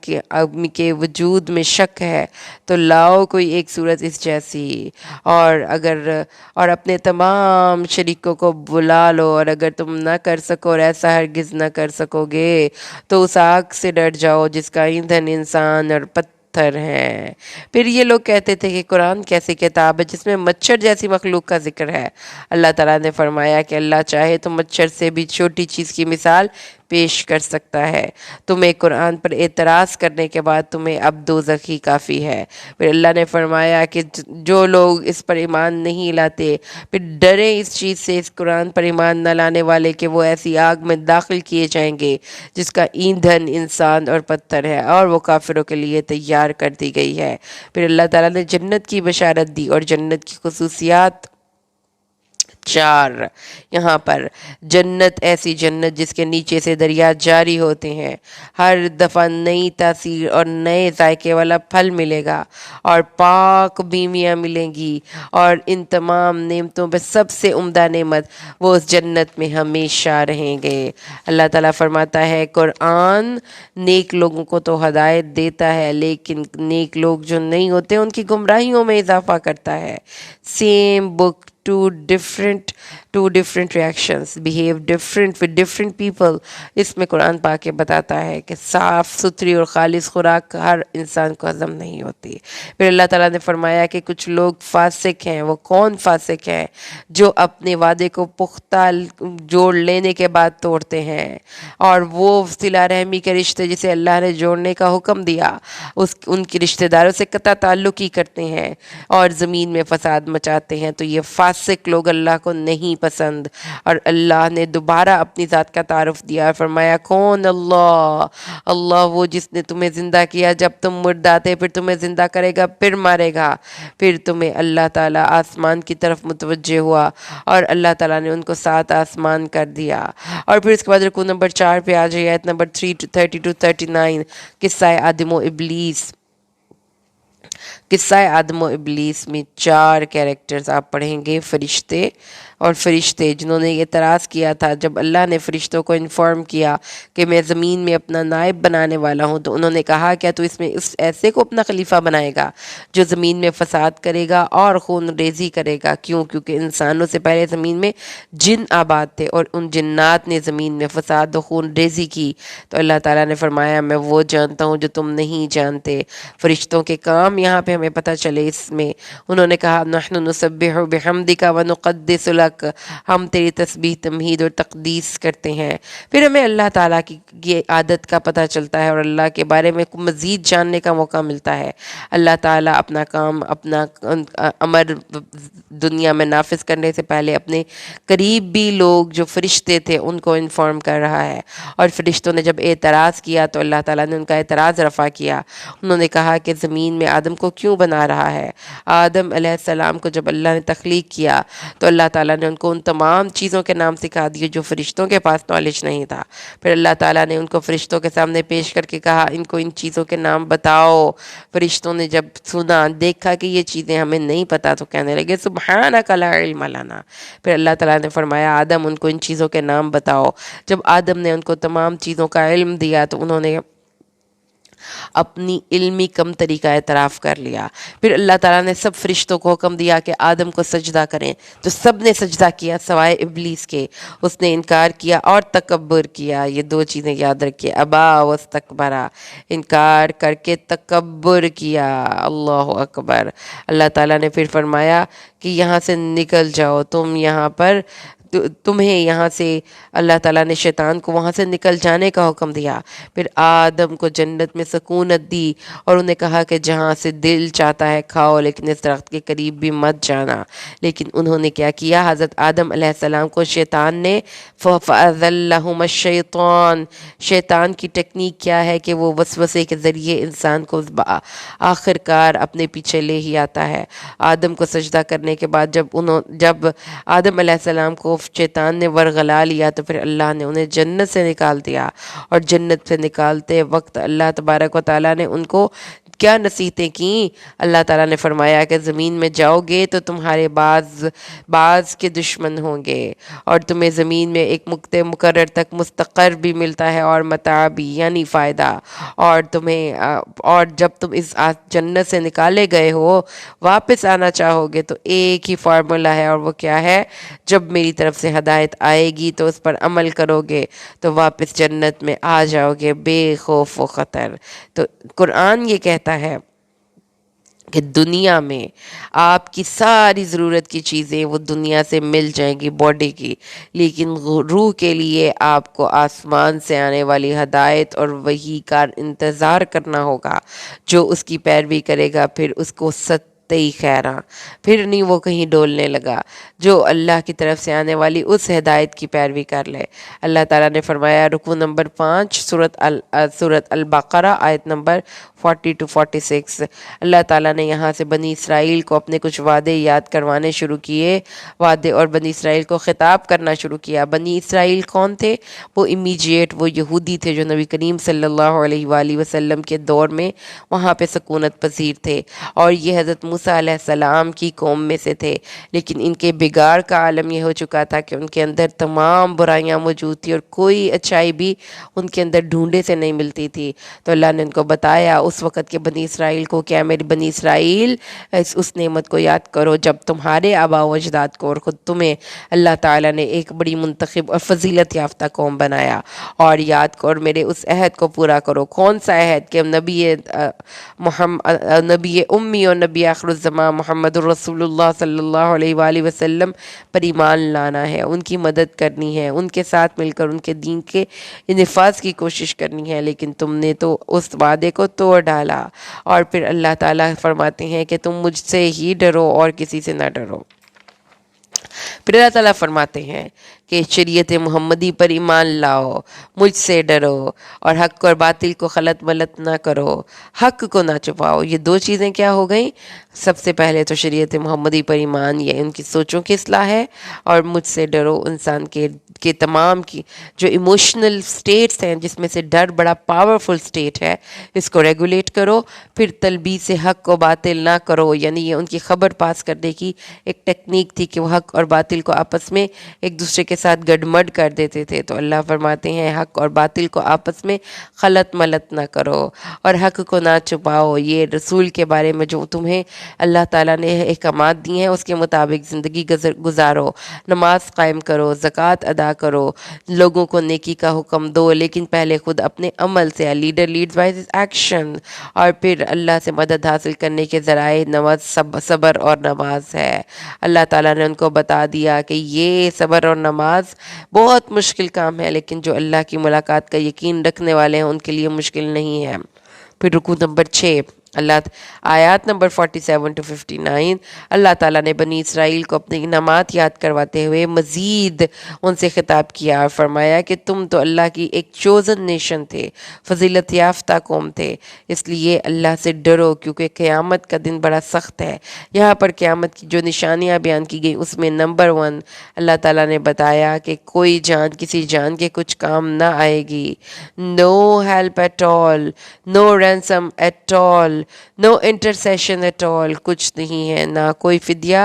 کے وجود میں شک ہے تو لاؤ کوئی ایک صورت اس جیسی، اور اپنے تمام شریکوں کو بلا لو، اور اگر تم نہ کر سکو اور ایسا ہرگز نہ کر سکو گے تو اس آگ سے ڈر جاؤ جس کا ایندھن انسان اور پتھر ہیں۔ پھر یہ لوگ کہتے تھے کہ قرآن کیسی کتاب ہے جس میں مچھر جیسی مخلوق کا ذکر ہے۔ اللہ تعالیٰ نے فرمایا کہ اللہ چاہے تو مچھر سے بھی چھوٹی چیز کی مثال پیش کر سکتا ہے. تمہیں قرآن پر اعتراض کرنے کے بعد تمہیں اب دوزخ ہی کافی ہے. پھر اللہ نے فرمایا کہ جو لوگ اس پر ایمان نہیں لاتے پھر ڈریں اس چیز سے، اس قرآن پر ایمان نہ لانے والے، کہ وہ ایسی آگ میں داخل کیے جائیں گے جس کا ایندھن انسان اور پتھر ہے اور وہ کافروں کے لیے تیار کر دی گئی ہے. پھر اللہ تعالیٰ نے جنت کی بشارت دی اور جنت کی خصوصیات 4 یہاں پر. جنت ایسی جنت جس کے نیچے سے دریا جاری ہوتے ہیں، ہر دفعہ نئی تاثیر اور نئے ذائقے والا پھل ملے گا اور پاک بیویاں ملیں گی، اور ان تمام نعمتوں پہ سب سے عمدہ نعمت وہ اس جنت میں ہمیشہ رہیں گے. اللہ تعالیٰ فرماتا ہے قرآن نیک لوگوں کو تو ہدایت دیتا ہے لیکن نیک لوگ جو نہیں ہوتے ان کی گمراہیوں میں اضافہ کرتا ہے. Same book two different reactions behave different with different people. اس میں قرآن پاک کے بتاتا ہے کہ صاف ستھری اور خالص خوراک ہر انسان کو ہضم نہیں ہوتی. پھر اللہ تعالیٰ نے فرمایا کہ کچھ لوگ فاسق ہیں. وہ کون فاسق ہیں؟ جو اپنے وعدے کو پختہ جوڑ لینے کے بعد توڑتے ہیں، اور وہ صلہ رحمی کے رشتے جسے اللہ نے جوڑنے کا حکم دیا ان کے رشتہ داروں سے قطع تعلق ہی کرتے ہیں اور زمین میں فساد مچاتے ہیں. تو یہ فاسق لوگ اللہ کو نہیں پسند. اور اللہ نے دوبارہ اپنی ذات کا تعارف دیا اور فرمایا کون اللہ؟ اللہ وہ جس نے تمہیں زندہ کیا جب تم مردہ تھے، پھر تمہیں زندہ کرے گا، پھر مارے گا. پھر تمہیں اللہ تعالیٰ آسمان کی طرف متوجہ ہوا اور اللہ تعالیٰ نے ان کو 7 آسمان کر دیا. اور پھر اس کے بعد رکوع نمبر 4 پہ آ جائے آیت نمبر 3:30-39 قصہ آدم و ابلیس. قصہ آدم و ابلیس میں 4 کیریکٹرز آپ پڑھیں گے. فرشتے، اور فرشتے جنہوں نے یہ اعتراض کیا تھا جب اللہ نے فرشتوں کو انفارم کیا کہ میں زمین میں اپنا نائب بنانے والا ہوں، تو انہوں نے کہا کیا تو اس میں اس ایسے کو اپنا خلیفہ بنائے گا جو زمین میں فساد کرے گا اور خون ریزی کرے گا؟ کیونکہ انسانوں سے پہلے زمین میں جن آباد تھے اور ان جنات نے زمین میں فساد و خون ریزی کی. تو اللہ تعالیٰ نے فرمایا میں وہ جانتا ہوں جو تم نہیں جانتے. فرشتوں کے کام یہاں پہ ہمیں پتہ چلے. اس میں انہوں نے کہا نحن نسبح بحمدک ونقدس لک، ہم تیری تسبیح تمہید اور تقدیس کرتے ہیں. پھر ہمیں اللہ تعالیٰ کی یہ عادت کا پتہ چلتا ہے اور اللہ کے بارے میں مزید جاننے کا موقع ملتا ہے. اللہ تعالیٰ اپنا کام، اپنا امر دنیا میں نافذ کرنے سے پہلے اپنے قریبی لوگ جو فرشتے تھے ان کو انفارم کر رہا ہے. اور فرشتوں نے جب اعتراض کیا تو اللہ تعالیٰ نے ان کا اعتراض رفع کیا. انہوں نے کہا کہ زمین میں آدم کو کیوں بنا رہا ہے؟ آدم علیہ السلام کو جب اللہ نے تخلیق کیا تو اللہ تعالیٰ نے ان کو ان تمام چیزوں کے نام سکھا دیے جو فرشتوں کے پاس نالج نہیں تھا. پھر اللہ تعالیٰ نے ان کو فرشتوں کے سامنے پیش کر کے کہا ان کو ان چیزوں کے نام بتاؤ. فرشتوں نے جب سنا، دیکھا کہ یہ چیزیں ہمیں نہیں پتا تو کہنے لگے سبحانک لا علم لنا. پھر اللہ تعالیٰ نے فرمایا آدم ان کو ان چیزوں کے نام بتاؤ. جب آدم نے ان کو تمام چیزوں کا علم دیا تو انہوں نے اپنی علمی کمتری کا اعتراف کر لیا. پھر اللہ تعالیٰ نے سب فرشتوں کو حکم دیا کہ آدم کو سجدہ کریں، تو سب نے سجدہ کیا سوائے ابلیس کے. اس نے انکار کیا اور تکبر کیا. یہ 2 چیزیں یاد رکھیے، ابا واستکبرا، انکار کر کے تکبر کیا. اللہ اکبر. اللہ تعالیٰ نے پھر فرمایا کہ یہاں سے نکل جاؤ، تمہیں یہاں سے اللہ تعالیٰ نے شیطان کو وہاں سے نکل جانے کا حکم دیا. پھر آدم کو جنت میں سکونت دی اور انہیں کہا کہ جہاں سے دل چاہتا ہے کھاؤ لیکن اس درخت کے قریب بھی مت جانا. لیکن انہوں نے کیا کیا؟ حضرت آدم علیہ السلام کو شیطان نے فَأَذَلَّهُمَ الشَّيْطَانُ. شیطان کی ٹیکنیک کیا ہے کہ وہ وسوسے کے ذریعے انسان کو آخر کار اپنے پیچھے لے ہی آتا ہے. آدم کو سجدہ کرنے کے بعد جب آدم علیہ السلام کو شیطان نے ورغلا لیا تو پھر اللہ نے انہیں جنت سے نکال دیا. اور جنت سے نکالتے وقت اللہ تبارک و تعالیٰ نے ان کو کیا نصیحتیں کیں؟ اللہ تعالیٰ نے فرمایا کہ زمین میں جاؤ گے تو تمہارے بعض کے دشمن ہوں گے اور تمہیں زمین میں ایک مقرر تک مستقر بھی ملتا ہے اور متاع بھی، یعنی فائدہ. اور جب تم اس جنت سے نکالے گئے ہو واپس آنا چاہو گے تو ایک ہی فارمولا ہے، اور وہ کیا ہے؟ جب میری طرف سے ہدایت آئے گی تو اس پر عمل کرو گے تو واپس جنت میں آ جاؤ گے بے خوف و خطر. تو قرآن یہ کہتا ہے کہ دنیا میں آپ کی ساری ضرورت کی چیزیں وہ دنیا سے مل جائیں گی باڈی کی، لیکن روح کے لیے آپ کو آسمان سے آنے والی ہدایت اور وحی کا انتظار کرنا ہوگا۔ جو اس کی پیروی کرے گا پھر اس کو ستئی خیراں، پھر نہیں وہ کہیں ڈولنے لگا۔ جو اللہ کی طرف سے آنے والی اس ہدایت کی پیروی کر لے۔ اللہ تعالیٰ نے فرمایا رکوع نمبر 5 سورۃ البقرہ آیت نمبر 40 to 46۔ اللہ تعالیٰ نے یہاں سے بنی اسرائیل کو اپنے کچھ وعدے یاد کروانے شروع کیے، وعدے، اور بنی اسرائیل کو خطاب کرنا شروع کیا۔ بنی اسرائیل کون تھے؟ وہ امیجیٹ وہ یہودی تھے جو نبی کریم صلی اللہ علیہ وآلہ وسلم کے دور میں وہاں پہ سکونت پذیر تھے، اور یہ حضرت موسیٰ علیہ السلام کی قوم میں سے تھے، لیکن ان کے بگاڑ کا عالم یہ ہو چکا تھا کہ ان کے اندر تمام برائیاں موجود تھی اور کوئی اچھائی بھی ان کے اندر ڈھونڈے سے نہیں ملتی تھی۔ تو اللہ نے ان کو بتایا اس وقت کے بنی اسرائیل کو کہ میری بنی اسرائیل اس نعمت کو یاد کرو جب تمہارے آباء و اجداد کو اور خود تمہیں اللہ تعالیٰ نے ایک بڑی منتخب اور فضیلت یافتہ قوم بنایا، اور یاد کرو میرے اس عہد کو پورا کرو۔ کون سا عہد؟ کہ نبی امی اور نبی آخر الزمان محمد الرسول اللہ صلی اللہ علیہ وآلہ وسلم پر ایمان لانا ہے، ان کی مدد کرنی ہے، ان کے ساتھ مل کر ان کے دین کے نفاذ کی کوشش کرنی ہے، لیکن تم نے تو اس وعدے کو توڑ ڈالا۔ اور پھر اللہ تعالیٰ فرماتے ہیں کہ تم مجھ سے ہی ڈرو اور کسی سے نہ ڈرو۔ پھر اللہ تعالیٰ فرماتے ہیں کہ شریعت محمدی پر ایمان لاؤ، مجھ سے ڈرو، اور حق اور باطل کو خلط ملط نہ کرو، حق کو نہ چھپاؤ۔ یہ دو چیزیں کیا ہو گئیں؟ سب سے پہلے تو شریعت محمدی پر ایمان، یہ ان کی سوچوں کی اصلاح ہے، اور مجھ سے ڈرو، انسان کے تمام کی جو ایموشنل سٹیٹس ہیں جس میں سے ڈر بڑا پاورفل سٹیٹ ہے، اس کو ریگولیٹ کرو۔ پھر تلبیس حق و باطل نہ کرو، یعنی یہ ان کی خبر پاس کرنے کی ایک ٹیکنیک تھی کہ وہ حق اور باطل کو آپس میں ایک دوسرے کے ساتھ گڈمڈ کر دیتے تھے۔ تو اللہ فرماتے ہیں حق اور باطل کو آپس میں خلط ملط نہ کرو، اور حق کو نہ چھپاؤ۔ یہ رسول کے بارے میں جو تمہیں اللہ تعالیٰ نے احکامات دی ہیں اس کے مطابق زندگی گزارو، نماز قائم کرو، زکوٰۃ ادا کرو، لوگوں کو نیکی کا حکم دو، لیکن پہلے خود اپنے عمل سے، leader leads by his action, اور پھر اللہ سے مدد حاصل کرنے کے ذرائع صبر اور نماز ہے۔ اللہ تعالیٰ نے ان کو بتا دیا کہ یہ صبر اور نماز بہت مشکل کام ہے، لیکن جو اللہ کی ملاقات کا یقین رکھنے والے ہیں ان کے لیے مشکل نہیں ہے۔ پھر رکوع نمبر 6 آیات نمبر 47 to 59، اللہ تعالیٰ نے بنی اسرائیل کو اپنے انعامات یاد کرواتے ہوئے مزید ان سے خطاب کیا اور فرمایا کہ تم تو اللہ کی ایک چوزن نیشن تھے، فضیلت یافتہ قوم تھے، اس لیے اللہ سے ڈرو کیونکہ قیامت کا دن بڑا سخت ہے۔ یہاں پر قیامت کی جو نشانیاں بیان کی گئی اس میں نمبر 1 اللہ تعالیٰ نے بتایا کہ کوئی جان کسی جان کے کچھ کام نہ آئے گی، no help at all, no ransom at all, no intercession at all, کچھ نہیں ہے، نہ کوئی فدیہ،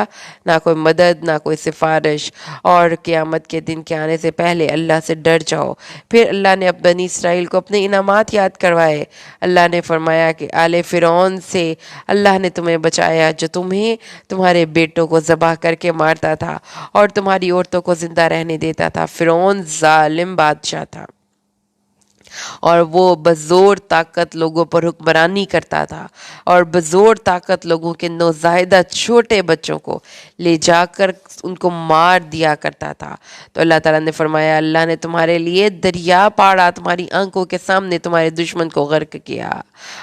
نہ کوئی مدد، نہ کوئی سفارش۔ اور قیامت کے دن کے آنے سے پہلے اللہ سے ڈر جاؤ۔ پھر اللہ نے بنی اسرائیل کو اپنے انعامات یاد کروائے۔ اللہ نے فرمایا کہ آل فرعون سے اللہ نے تمہیں بچایا جو تمہیں تمہارے بیٹوں کو ذبح کر کے مارتا تھا اور تمہاری عورتوں کو زندہ رہنے دیتا تھا۔ فرعون ظالم بادشاہ تھا اور وہ بزور طاقت لوگوں پر حکمرانی کرتا تھا، اور بزور طاقت لوگوں کے نوزائیدہ چھوٹے بچوں کو لے جا کر ان کو مار دیا کرتا تھا۔ تو اللہ تعالیٰ نے فرمایا اللہ نے تمہارے لیے دریا پاڑا، تمہاری آنکھوں کے سامنے تمہارے دشمن کو غرق کیا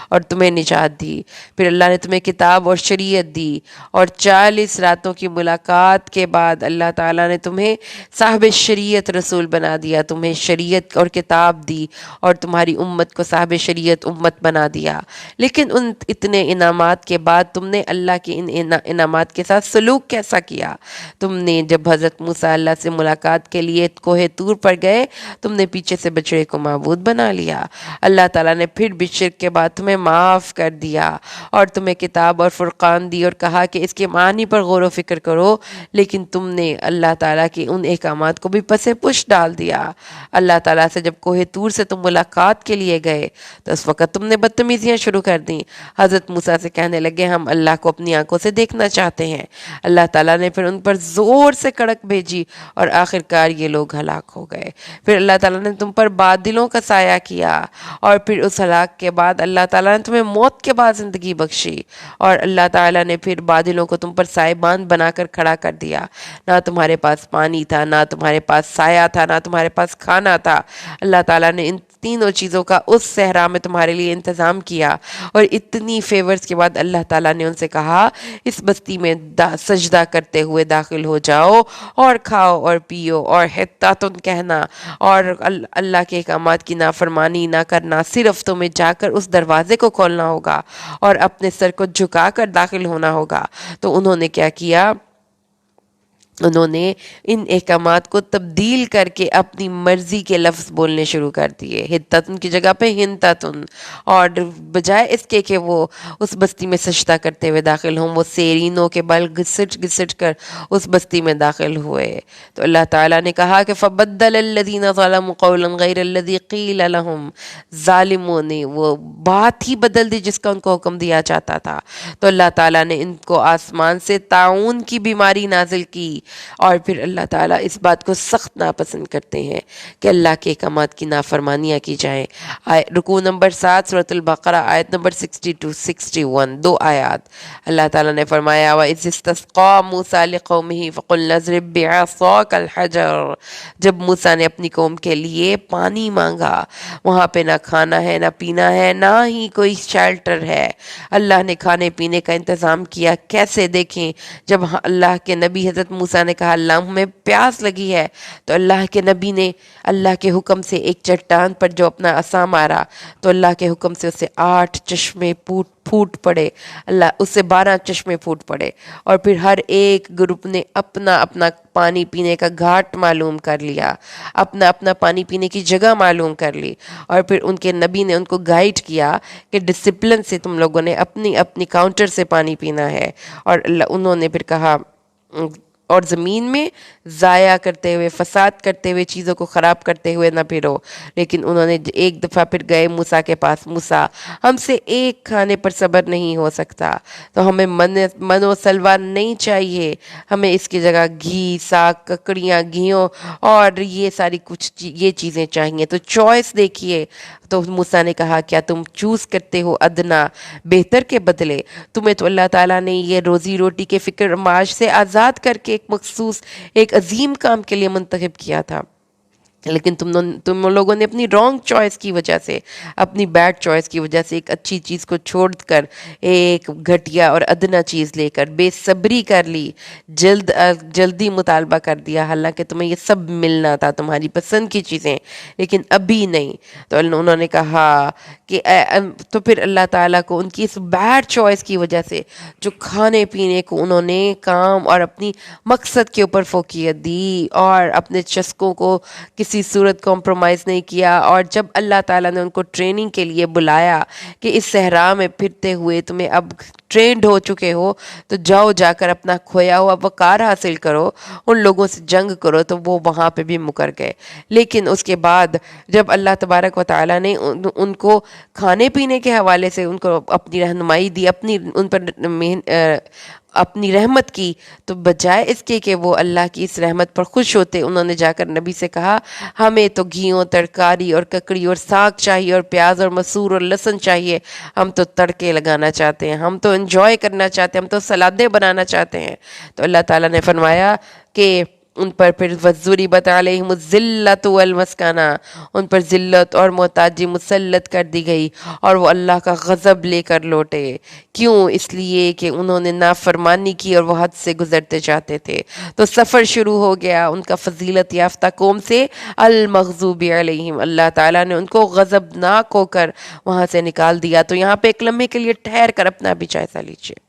اور تمہیں نجات دی۔ پھر اللہ نے تمہیں کتاب اور شریعت دی، اور 40 راتوں کی ملاقات کے بعد اللہ تعالیٰ نے تمہیں صاحب شریعت رسول بنا دیا، تمہیں شریعت اور کتاب دی، اور تمہاری امت کو صاحب شریعت امت بنا دیا۔ لیکن ان اتنے انعامات کے بعد تم نے اللہ کے ان انعامات کے ساتھ سلوک کیسا کیا؟ تم نے جب حضرت موسیٰ اللہ سے ملاقات کے لیے کوہ طور پر گئے، تم نے پیچھے سے بچڑے کو معبود بنا لیا۔ اللہ تعالیٰ نے پھر بھی شرک کے بعد تمہیں معاف کر دیا اور تمہیں کتاب اور فرقان دی اور کہا کہ اس کے معنی پر غور و فکر کرو، لیکن تم نے اللہ تعالیٰ کے ان احکامات کو بھی پس پش ڈال دیا۔ اللہ تعالیٰ سے جب کوہ طور سے تم ملاقات ملاقات کے لیے گئے تو اس وقت تم نے بدتمیزیاں شروع کر دیں۔ حضرت موسیٰ سے کہنے لگے ہم اللہ کو اپنی آنکھوں سے دیکھنا چاہتے ہیں۔ اللہ تعالیٰ نے پھر ان پر زور سے کڑک بھیجی اور آخرکار یہ لوگ ہلاک ہو گئے۔ پھر اللہ تعالیٰ نے تم پر بادلوں کا سایہ کیا اور پھر اس ہلاک کے بعد اللہ تعالیٰ نے تمہیں موت کے بعد زندگی بخشی، اور اللہ تعالیٰ نے پھر بادلوں کو تم پر سائبان بنا کر کھڑا کر دیا۔ نہ تمہارے پاس پانی تھا، نہ تمہارے پاس سایہ تھا، نہ تمہارے پاس کھانا تھا۔ اللہ تعالیٰ نے ان تینوں چیزوں کا اس صحرا میں تمہارے لیے انتظام کیا، اور اتنی فیورز کے بعد اللہ تعالیٰ نے ان سے کہا اس بستی میں سجدہ کرتے ہوئے داخل ہو جاؤ اور کھاؤ اور پیو اور حتاتن کہنا اور اللہ کے احکامات کی نافرمانی نہ کرنا، صرف تمہیں جا کر اس دروازے کو کھولنا ہوگا اور اپنے سر کو جھکا کر داخل ہونا ہوگا۔ تو انہوں نے کیا کیا؟ انہوں نے ان احکامات کو تبدیل کر کے اپنی مرضی کے لفظ بولنے شروع کر دیے، ہتتن کی جگہ پہ ہنتتن، اور بجائے اس کے کہ وہ اس بستی میں سجدہ کرتے ہوئے داخل ہوں، وہ سیرینوں کے بل گھسٹ گھسٹ کر اس بستی میں داخل ہوئے۔ تو اللہ تعالیٰ نے کہا کہ فَبَدَّلَ الَّذِينَ ظَلَمُوا قَوْلًا غَيْرَ الَّذِي قِيلَ لَهُمْ، ظالموں نے وہ بات ہی بدل دی جس کا ان کو حکم دیا جاتا تھا۔ تو اللہ تعالیٰ نے ان کو آسمان سے طاعون کی بیماری نازل کی، اور پھر اللہ تعالیٰ اس بات کو سخت ناپسند کرتے ہیں کہ اللہ کے احکامات کی نافرمانیاں کی جائیں۔ رکوع نمبر 7 سورۃ البقرہ آیت نمبر 62-61، 2 آیات۔ اللہ تعالیٰ نے فرمایا وَإِذِ اسْتَسْقَىٰ مُوسَىٰ لِقَوْمِهِ فَقُلْنَا اضْرِب بِّعَصَاكَ الْحَجَرَ، جب موسیٰ نے اپنی قوم کے لیے پانی مانگا، وہاں پہ نہ کھانا ہے، نہ پینا ہے، نہ ہی کوئی شیلٹر ہے۔ اللہ نے کھانے پینے کا انتظام کیا، کیسے؟ دیکھیں، جب اللہ کے نبی حضرت موسیٰ نے کہا اللہ ہمیں پیاس لگی ہے، تو اللہ کے نبی نے اللہ کے حکم سے ایک چٹان پر جو اپنا عصا مارا تو اللہ کے حکم سے اسے 8 چشمے پھوٹ پڑے، اللہ اس سے 12 چشمے پھوٹ پڑے، اور پھر ہر ایک گروپ نے اپنا اپنا پانی پینے کا گھاٹ معلوم کر لیا، اپنا اپنا پانی پینے کی جگہ معلوم کر لی، اور پھر ان کے نبی نے ان کو گائیڈ کیا کہ ڈسپلن سے تم لوگوں نے اپنی اپنی کاؤنٹر سے پانی پینا ہے۔ اور انہوں نے پھر کہا اور زمین میں ضائع کرتے ہوئے، فساد کرتے ہوئے، چیزوں کو خراب کرتے ہوئے نہ پھرو۔ لیکن انہوں نے ایک دفعہ پھر گئے موسیٰ کے پاس، موسیٰ ہم سے ایک کھانے پر صبر نہیں ہو سکتا، تو ہمیں من و سلوا نہیں چاہیے، ہمیں اس کی جگہ گھی، ساگ، ککڑیاں، گھیوں اور یہ ساری کچھ یہ چیزیں چاہیے۔ تو چوائس دیکھیے۔ تو موسیٰ نے کہا کیا تم چوز کرتے ہو ادنا بہتر کے بدلے؟ تمہیں تو اللہ تعالیٰ نے یہ روزی روٹی کے فکر معاش سے آزاد کر کے ایک مخصوص ایک عظیم کام کے لیے منتخب کیا تھا، لیکن تم لوگوں نے اپنی رانگ چوائس کی وجہ سے، اپنی بیڈ چوائس کی وجہ سے ایک اچھی چیز کو چھوڑ کر ایک گھٹیا اور ادنا چیز لے کر بے صبری کر لی، جلدی مطالبہ کر دیا، حالانکہ تمہیں یہ سب ملنا تھا، تمہاری پسند کی چیزیں، لیکن ابھی نہیں۔ تو انہوں نے کہا کہ تو پھر اللہ تعالیٰ کو ان کی اس بیڈ چوائس کی وجہ سے جو کھانے پینے کو انہوں نے کام اور اپنی مقصد کے اوپر فوقیت دی اور اپنے چسکوں کو کسی صورت کمپرومائز نہیں کیا، اور جب اللہ تعالیٰ نے ان کو ٹریننگ کے لیے بلایا کہ اس صحرا میں پھرتے ہوئے تمہیں اب ٹرینڈ ہو چکے ہو تو جاؤ جا کر اپنا کھویا ہوا وقار حاصل کرو، ان لوگوں سے جنگ کرو، تو وہ وہاں پہ بھی مکر گئے۔ لیکن اس کے بعد جب اللہ تبارک و تعالیٰ نے ان کو کھانے پینے کے حوالے سے ان کو اپنی رہنمائی دی، ان پر اپنی رحمت کی، تو بجائے اس کے کہ وہ اللہ کی اس رحمت پر خوش ہوتے، انہوں نے جا کر نبی سے کہا ہمیں تو گھیوں، ترکاری اور ککڑی اور ساگ چاہیے اور پیاز اور مسور اور لہسن چاہیے، ہم تو تڑکے لگانا چاہتے ہیں، ہم تو انجوائے کرنا چاہتے ہیں، ہم تو سلادیں بنانا چاہتے ہیں۔ تو اللہ تعالیٰ نے فرمایا کہ ان پر پھر وَضُرِبَتْ عَلَيْهِمُ الذِّلَّةُ وَالْمَسْكَنَةُ، ان پر ذلت اور محتاجی مسلط کر دی گئی، اور وہ اللہ کا غضب لے کر لوٹے۔ کیوں؟ اس لیے کہ انہوں نے نافرمانی کی اور وہ حد سے گزرتے جاتے تھے۔ تو سفر شروع ہو گیا ان کا فضیلت یافتہ قوم سے، المغضوب علیہم، اللہ تعالیٰ نے ان کو غضبناک ہو کر وہاں سے نکال دیا۔ تو یہاں پہ ایک لمحے کے لیے ٹھہر کر اپنا بھی جائزہ لیجیے۔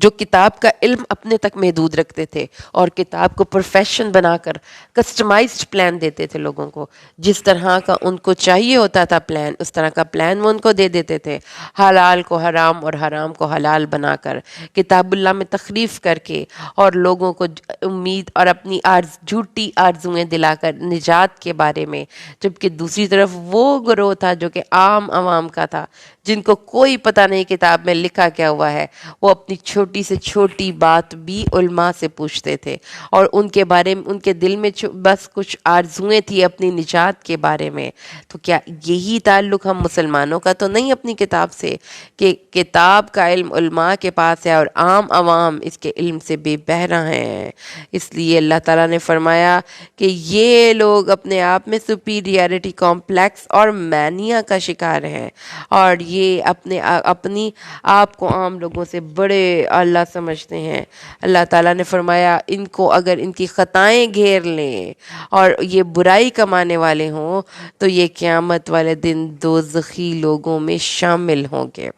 جو کتاب کا علم اپنے تک محدود رکھتے تھے اور کتاب کو پروفیشن بنا کر کسٹمائزڈ پلان دیتے تھے لوگوں کو، جس طرح کا ان کو چاہیے ہوتا تھا پلان، اس طرح کا پلان وہ ان کو دے دیتے تھے، حلال کو حرام اور حرام کو حلال بنا کر، کتاب اللہ میں تخریف کر کے، اور لوگوں کو امید اور اپنی جھوٹی آرزویں دلا کر نجات کے بارے میں، جبکہ دوسری طرف وہ گروہ تھا جو کہ عام عوام کا تھا، جن کو کوئی پتہ نہیں کتاب میں لکھا کیا ہوا ہے، وہ اپنی چھوٹی سے چھوٹی بات بھی علماء سے پوچھتے تھے، اور ان کے بارے میں ان کے دل میں بس کچھ آرزویں تھی اپنی نجات کے بارے میں۔ تو کیا یہی تعلق ہم مسلمانوں کا تو نہیں اپنی کتاب سے، کہ کتاب کا علم علماء کے پاس ہے اور عام عوام اس کے علم سے بے بہرہ ہیں؟ اس لیے اللہ تعالیٰ نے فرمایا کہ یہ لوگ اپنے آپ میں سپیریارٹی کمپلیکس اور مینیا کا شکار ہیں، اور یہ اپنی آپ کو عام لوگوں سے بڑے اللہ سمجھتے ہیں۔ اللہ تعالیٰ نے فرمایا ان کو اگر ان کی خطائیں گھیر لیں اور یہ برائی کمانے والے ہوں تو یہ قیامت والے دن دوزخی لوگوں میں شامل ہوں گے۔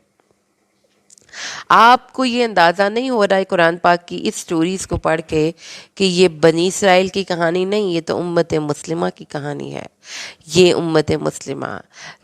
آپ کو یہ اندازہ نہیں ہو رہا ہے قرآن پاک کی اس سٹوریز کو پڑھ کے کہ یہ بنی اسرائیل کی کہانی نہیں، یہ تو امت مسلمہ کی کہانی ہے۔ یہ امت مسلمہ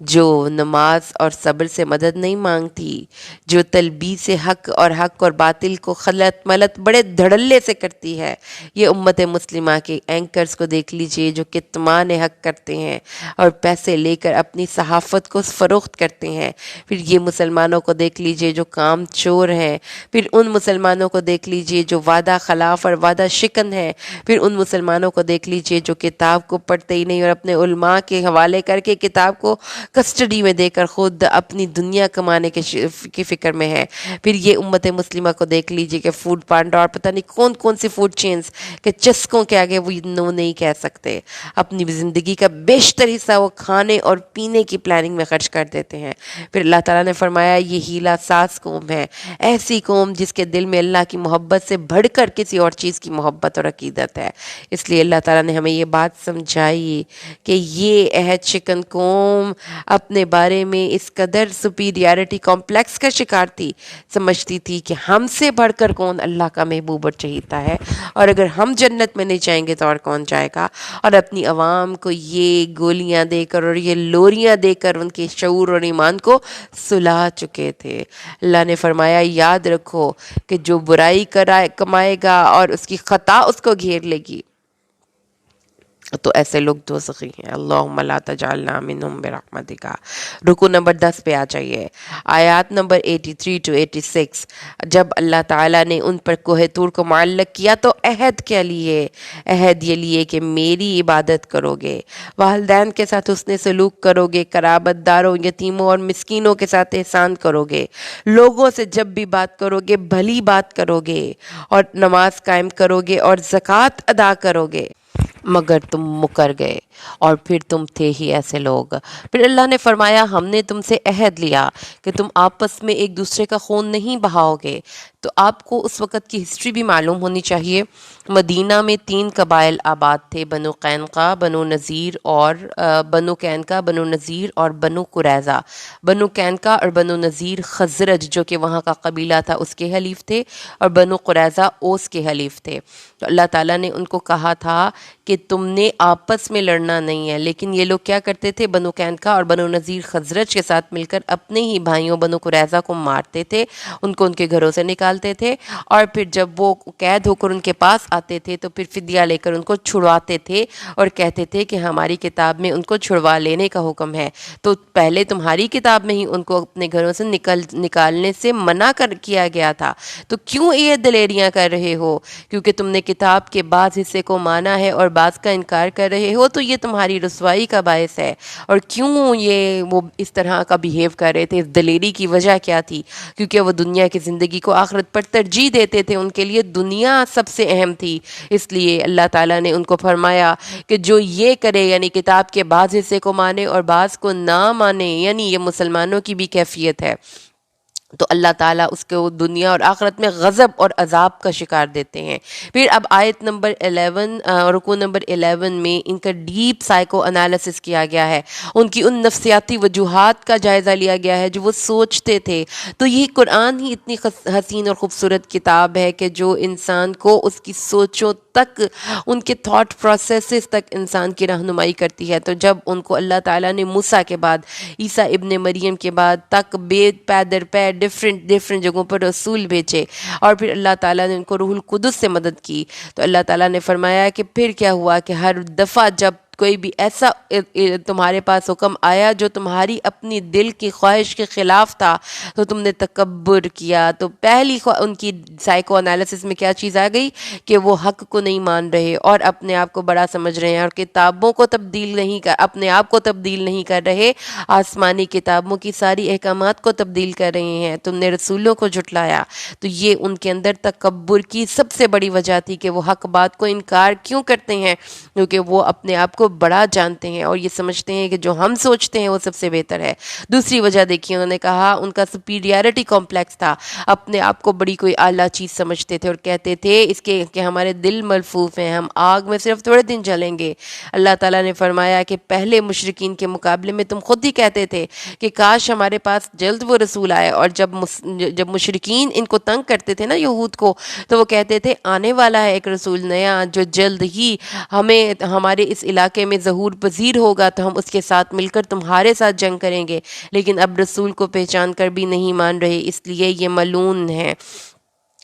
جو نماز اور صبر سے مدد نہیں مانگتی، جو تلبیس حق اور باطل کو خلط ملط بڑے دھڑلے سے کرتی ہے، یہ امت مسلمہ کے اینکرز کو دیکھ لیجئے جو کتمان حق کرتے ہیں اور پیسے لے کر اپنی صحافت کو فروخت کرتے ہیں۔ پھر یہ مسلمانوں کو دیکھ لیجئے جو کام چور ہیں، پھر ان مسلمانوں کو دیکھ لیجئے جو وعدہ خلاف اور وعدہ شکن ہیں، پھر ان مسلمانوں کو دیکھ لیجئے جو کتاب کو پڑھتے ہی نہیں اور اپنے علماء کے حوالے کر کے کتاب کو کسٹڈی میں دے کر خود اپنی دنیا کمانے کی فکر میں ہے۔ پھر یہ امت مسلمہ کو دیکھ لیجئے کہ فوڈ پانڈا اور پتہ نہیں کون کون سی فوڈ چینز کے چسکوں کے آگے وہ نو نہیں کہہ سکتے، اپنی زندگی کا بیشتر حصہ وہ کھانے اور پینے کی پلاننگ میں خرچ کر دیتے ہیں۔ پھر اللہ تعالیٰ نے فرمایا یہ ہیلہ ساز قوم ہے، ایسی قوم جس کے دل میں اللہ کی محبت سے بڑھ کر کسی اور چیز کی محبت اور عقیدت ہے۔ اس لیے اللہ تعالیٰ نے ہمیں یہ بات سمجھائی کہ یہ عہد شکن قوم اپنے بارے میں اس قدر سپیریارٹی کمپلیکس کا شکار تھی، سمجھتی تھی کہ ہم سے بڑھ کر کون اللہ کا محبوب اور چہیتا ہے، اور اگر ہم جنت میں نہیں جائیں گے تو اور کون جائے گا، اور اپنی عوام کو یہ گولیاں دے کر اور یہ لوریاں دے کر ان کے شعور اور ایمان کو سلا چکے تھے۔ اللہ نے فرمایا یاد رکھو کہ جو برائی کمائے گا اور اس کی خطا اس کو گھیر لے گی تو ایسے لوگ دوزخی ہیں۔ اللہم لا تجعلنا منہم برحمتک۔ رکو نمبر 10 پہ آ جائیے، آیات نمبر 83 to 86۔ جب اللہ تعالیٰ نے ان پر کوہ طور کو معلق کیا تو عہد کیا لیے؟ عہد یہ لیے کہ میری عبادت کرو گے، والدین کے ساتھ حسن سلوک کرو گے، قرابت داروں، یتیموں اور مسکینوں کے ساتھ احسان کرو گے، لوگوں سے جب بھی بات کرو گے بھلی بات کرو گے، اور نماز قائم کرو گے اور زکوٰۃ ادا کرو گے، مگر تم مکر گئے اور پھر تم تھے ہی ایسے لوگ۔ پھر اللہ نے فرمایا ہم نے تم سے عہد لیا کہ تم آپس میں ایک دوسرے کا خون نہیں بہاؤ گے۔ تو آپ کو اس وقت کی ہسٹری بھی معلوم ہونی چاہیے۔ مدینہ میں 3 قبائل آباد تھے، بنو قینقاع، بنو نذیر اور بنو نذیر اور بنو قریظہ۔ بنو قینقاع اور بنو نذیر خزرج جو کہ وہاں کا قبیلہ تھا اس کے حلیف تھے، اور بنو قریظہ اوس کے حلیف تھے۔ تو اللہ تعالیٰ نے ان کو کہا تھا کہ تم نے آپس میں لڑنا نہیں ہے، لیکن یہ لوگ کیا کرتے تھے؟ بنو قینقاع اور بنو نذیر خزرج کے ساتھ مل کر اپنے ہی بھائیوں بنو قریظہ کو مارتے تھے، ان کو ان کے گھروں سے نکالتے تھے، اور پھر جب وہ قید ہو کر ان کے پاس آتے تھے تو پھر فدیہ لے کر ان کو چھڑواتے تھے اور کہتے تھے کہ ہماری کتاب میں ان کو چھڑوا لینے کا حکم ہے۔ تو پہلے تمہاری کتاب میں ہی ان کو اپنے گھروں سے نکالنے سے منع کیا گیا تھا، تو کیوں یہ دلیریاں کر رہے ہو؟ کیونکہ تم نے کتاب کے بعض حصے کو مانا ہے اور بعض کا انکار کر رہے ہو، تو یہ تمہاری رسوائی کا باعث ہے۔ اور کیوں یہ وہ اس طرح کا بیہیو کر رہے تھے؟ اس دلیری کی وجہ کیا تھی؟ کیونکہ وہ دنیا کی زندگی کو آخرت پر ترجیح دیتے تھے، ان کے لیے دنیا سب سے اہم تھی۔ اس لیے اللہ تعالیٰ نے ان کو فرمایا کہ جو یہ کرے، یعنی کتاب کے بعض حصے کو مانے اور بعض کو نہ مانے، یعنی یہ مسلمانوں کی بھی کیفیت ہے، تو اللہ تعالیٰ اس کو دنیا اور آخرت میں غضب اور عذاب کا شکار دیتے ہیں۔ پھر اب آیت نمبر 11 رکوع نمبر 11 میں ان کا ڈیپ سائیکو انالیسس کیا گیا ہے، ان کی ان نفسیاتی وجوہات کا جائزہ لیا گیا ہے جو وہ سوچتے تھے۔ تو یہ قرآن ہی اتنی حسین اور خوبصورت کتاب ہے کہ جو انسان کو اس کی سوچوں تک، ان کے تھاٹ پروسیسز تک انسان کی رہنمائی کرتی ہے۔ تو جب ان کو اللہ تعالیٰ نے موسیٰ کے بعد، عیسیٰ ابن مریم کے بعد تک پے در پے ڈفرینٹ جگہوں پر رسول بھیجے، اور پھر اللہ تعالیٰ نے ان کو روح القدس سے مدد کی، تو اللہ تعالیٰ نے فرمایا کہ پھر کیا ہوا کہ ہر دفعہ جب کوئی بھی ایسا تمہارے پاس حکم آیا جو تمہاری اپنی دل کی خواہش کے خلاف تھا تو تم نے تکبر کیا۔ تو پہلی ان کی سائیکو انالیسس میں کیا چیز آ گئی کہ وہ حق کو نہیں مان رہے اور اپنے آپ کو بڑا سمجھ رہے ہیں، اور کتابوں کو تبدیل نہیں اپنے آپ کو تبدیل نہیں کر رہے، آسمانی کتابوں کی ساری احکامات کو تبدیل کر رہے ہیں، تم نے رسولوں کو جھٹلایا۔ تو یہ ان کے اندر تکبر کی سب سے بڑی وجہ تھی کہ وہ حق بات کو انکار کیوں کرتے ہیں، کیونکہ وہ اپنے آپ کو بڑا جانتے ہیں اور یہ سمجھتے ہیں کہ جو ہم سوچتے ہیں وہ سب سے بہتر ہے۔ دوسری وجہ دیکھیے، انہوں نے کہا ان کا سپیریارٹی کمپلیکس تھا، اپنے آپ کو بڑی کوئی اعلیٰ چیز سمجھتے تھے اور کہتے تھے اس کے کہ ہمارے دل ملفوف ہیں، ہم آگ میں صرف تھوڑے دن جلیں گے۔ اللہ تعالیٰ نے فرمایا کہ پہلے مشرکین کے مقابلے میں تم خود ہی کہتے تھے کہ کاش ہمارے پاس جلد وہ رسول آئے، اور جب مشرکین ان کو تنگ کرتے تھے نا یہود کو، تو وہ کہتے تھے آنے والا ہے ایک رسول نیا جو جلد ہی ہمارے اس علاقے میں ظہور پذیر ہوگا، تو ہم اس کے ساتھ مل کر تمہارے ساتھ جنگ کریں گے، لیکن اب رسول کو پہچان کر بھی نہیں مان رہے، اس لیے یہ ملعون ہیں۔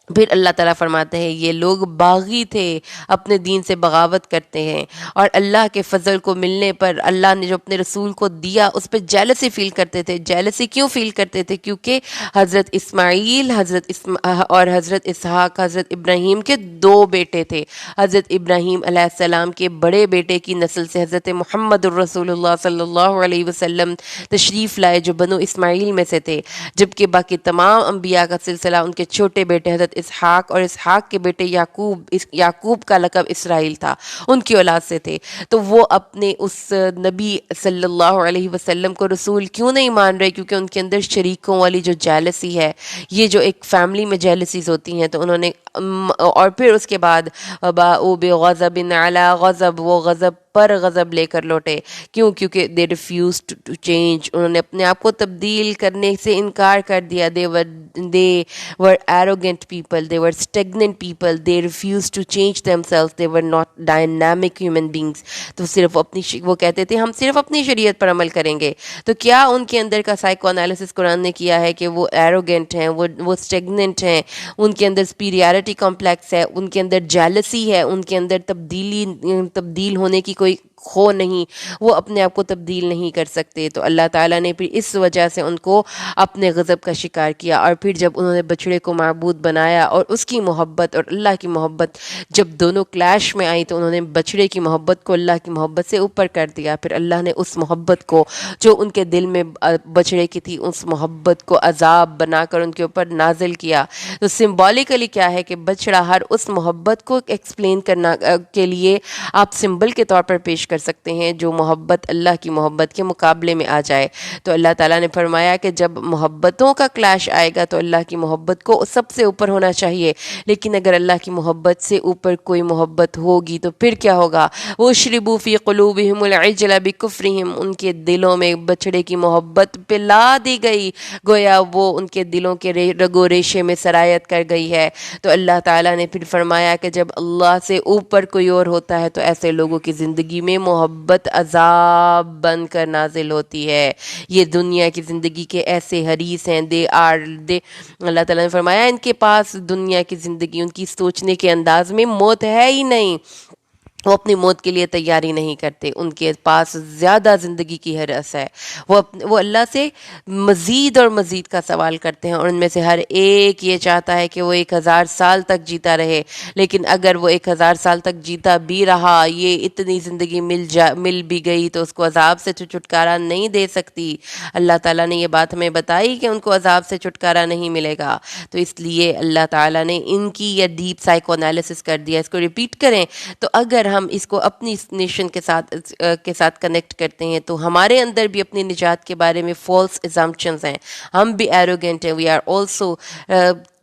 پھر اللہ تعالیٰ فرماتے ہیں یہ لوگ باغی تھے، اپنے دین سے بغاوت کرتے ہیں، اور اللہ کے فضل کو ملنے پر اللہ نے جو اپنے رسول کو دیا اس پہ جیلسی فیل کرتے تھے۔ جیلسی کیوں فیل کرتے تھے؟ کیونکہ حضرت اسماعیل اور حضرت اسحاق، حضرت ابراہیم کے دو بیٹے تھے۔ حضرت ابراہیم علیہ السلام کے بڑے بیٹے کی نسل سے حضرت محمد الرسول اللہ صلی اللہ علیہ وسلم تشریف لائے جو بنو اسماعیل میں سے تھے، جبکہ باقی تمام انبیاء کا سلسلہ ان کے چھوٹے بیٹے حضرت اسحاق اور اسحاق کے بیٹے یعقوب کا لقب اسرائیل تھا، ان کی اولاد سے تھے۔ تو وہ اپنے اس نبی صلی اللہ علیہ وسلم کو رسول کیوں نہیں مان رہے؟ کیونکہ ان کے اندر شریکوں والی جو جیلسی ہے، یہ جو ایک فیملی میں جیلسیز ہوتی ہیں، تو انہوں نے اور پھر اس کے بعد باءوا بغضب علی غضب، وہ غضب پر غضب لے کر لوٹے۔ کیوں؟ کیونکہ they refused to change، انہوں نے اپنے آپ کو تبدیل کرنے سے انکار کر دیا۔ they were arrogant people, they were stagnant people, they refused to change themselves, they were not dynamic human beings۔ تو صرف وہ کہتے تھے ہم صرف اپنی شریعت پر عمل کریں گے۔ تو کیا ان کے اندر کا سائیکو انالیسس قرآن نے کیا ہے کہ وہ ایروگنٹ ہیں، وہ اسٹیگننٹ ہیں، ان کے اندر سپیریارٹی کمپلیکس ہے، ان کے اندر جیلسی ہے، ان کے اندر تبدیل ہونے کی کوئی خو نہیں، وہ اپنے آپ کو تبدیل نہیں کر سکتے۔ تو اللہ تعالیٰ نے پھر اس وجہ سے ان کو اپنے غضب کا شکار کیا، اور پھر جب انہوں نے بچڑے کو معبود بنایا اور اس کی محبت اور اللہ کی محبت جب دونوں کلیش میں آئی، تو انہوں نے بچڑے کی محبت کو اللہ کی محبت سے اوپر کر دیا۔ پھر اللہ نے اس محبت کو جو ان کے دل میں بچڑے کی تھی، اس محبت کو عذاب بنا کر ان کے اوپر نازل کیا۔ تو سمبولیکلی کیا ہے کہ بچڑا ہر اس محبت کو ایکسپلین کرنا کے لیے آپ سمبل کے طور پر پیش کر سکتے ہیں جو محبت اللہ کی محبت کے مقابلے میں آ جائے۔ تو اللہ تعالیٰ نے فرمایا کہ جب محبتوں کا کلیش آئے گا تو اللہ کی محبت کو سب سے اوپر ہونا چاہیے، لیکن اگر اللہ کی محبت سے اوپر کوئی محبت ہوگی تو پھر کیا ہوگا؟ وَأُشْرِبُوا فِي قُلُوبِهِمُ الْعِجْلَ بِكُفْرِهِمْ، ان کے دلوں میں بچڑے کی محبت پلا دی گئی، گویا وہ ان کے دلوں کے رگ و ریشے میں سرایت کر گئی ہے۔ تو اللہ تعالیٰ نے پھر فرمایا کہ جب اللہ سے اوپر کوئی اور ہوتا ہے تو ایسے لوگوں کی زندگی میں محبت عذاب بن کر نازل ہوتی ہے۔ یہ دنیا کی زندگی کے ایسے حریص ہیں، اللہ تعالیٰ نے فرمایا ان کے پاس دنیا کی زندگی، ان کی سوچنے کے انداز میں موت ہے ہی نہیں، وہ اپنی موت کے لیے تیاری نہیں کرتے، ان کے پاس زیادہ زندگی کی ہرس ہے، وہ اللہ سے مزید اور مزید کا سوال کرتے ہیں، اور ان میں سے ہر ایک یہ چاہتا ہے کہ وہ 1000 سال تک جیتا رہے، لیکن اگر وہ 1000 سال تک جیتا بھی رہا، یہ اتنی زندگی مل بھی گئی تو اس کو عذاب سے چھٹکارا نہیں دے سکتی۔ اللہ تعالیٰ نے یہ بات ہمیں بتائی کہ ان کو عذاب سے چھٹکارا نہیں ملے گا، تو اس لیے اللہ تعالیٰ نے ان کی یہ ڈیپ سائیکو انالیسس کر دیا۔ اس کو ریپیٹ کریں تو اگر ہم اس کو اپنی نیشن کے ساتھ کنیکٹ کرتے ہیں تو ہمارے اندر بھی اپنی نجات کے بارے میں فالس ایزمپشنز ہیں. ہم بھی ایروگینٹ ہیں. We are also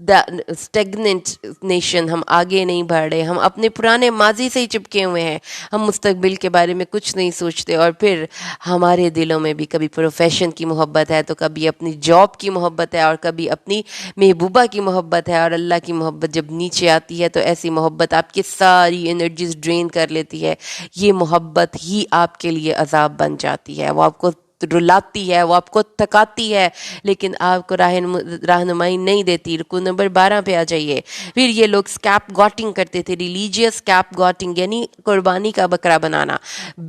the stagnant nation. ہم آگے نہیں بڑھ رہے. ہم اپنے پرانے ماضی سے ہی چپکے ہوئے ہیں. ہم مستقبل کے بارے میں کچھ نہیں سوچتے. اور پھر ہمارے دلوں میں بھی کبھی پروفیشن کی محبت ہے تو کبھی اپنی جاب کی محبت ہے اور کبھی اپنی محبوبہ کی محبت ہے. اور اللہ کی محبت جب نیچے آتی ہے تو ایسی محبت آپ کی ساری انرجیز ڈرین کر لیتی ہے. یہ محبت ہی آپ کے لیے عذاب بن جاتی ہے. وہ آپ کو رلاتی ہے, وہ آپ کو تھکاتی ہے, لیکن آپ کو رہنمائی نہیں دیتی. رکوع نمبر 12 پہ آ جائیے. پھر یہ لوگ اسکیپ گاٹنگ کرتے تھے, ریلیجیس اسکیپ گاٹنگ یعنی قربانی کا بکرا بنانا.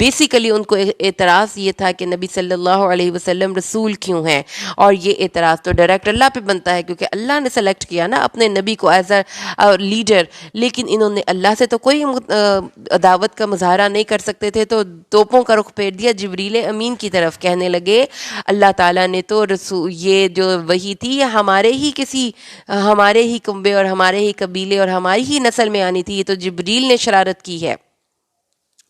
بیسیکلی ان کو اعتراض یہ تھا کہ نبی صلی اللہ علیہ وسلم رسول کیوں ہیں, اور یہ اعتراض تو ڈائریکٹ اللہ پہ بنتا ہے کیونکہ اللہ نے سلیکٹ کیا نا اپنے نبی کو ایز اے لیڈر. لیکن انہوں نے اللہ سے تو کوئی عداوت کا مظاہرہ نہیں کر سکتے تھے, تو توپوں کا رخ پھیر دیا جبریل امین کی طرف. کہنے لگے اللہ تعالیٰ نے تو یہ جو وحی تھی یہ ہمارے ہی کنبے اور ہمارے ہی قبیلے اور ہماری ہی نسل میں آنی تھی. یہ تو جبریل نے شرارت کی ہے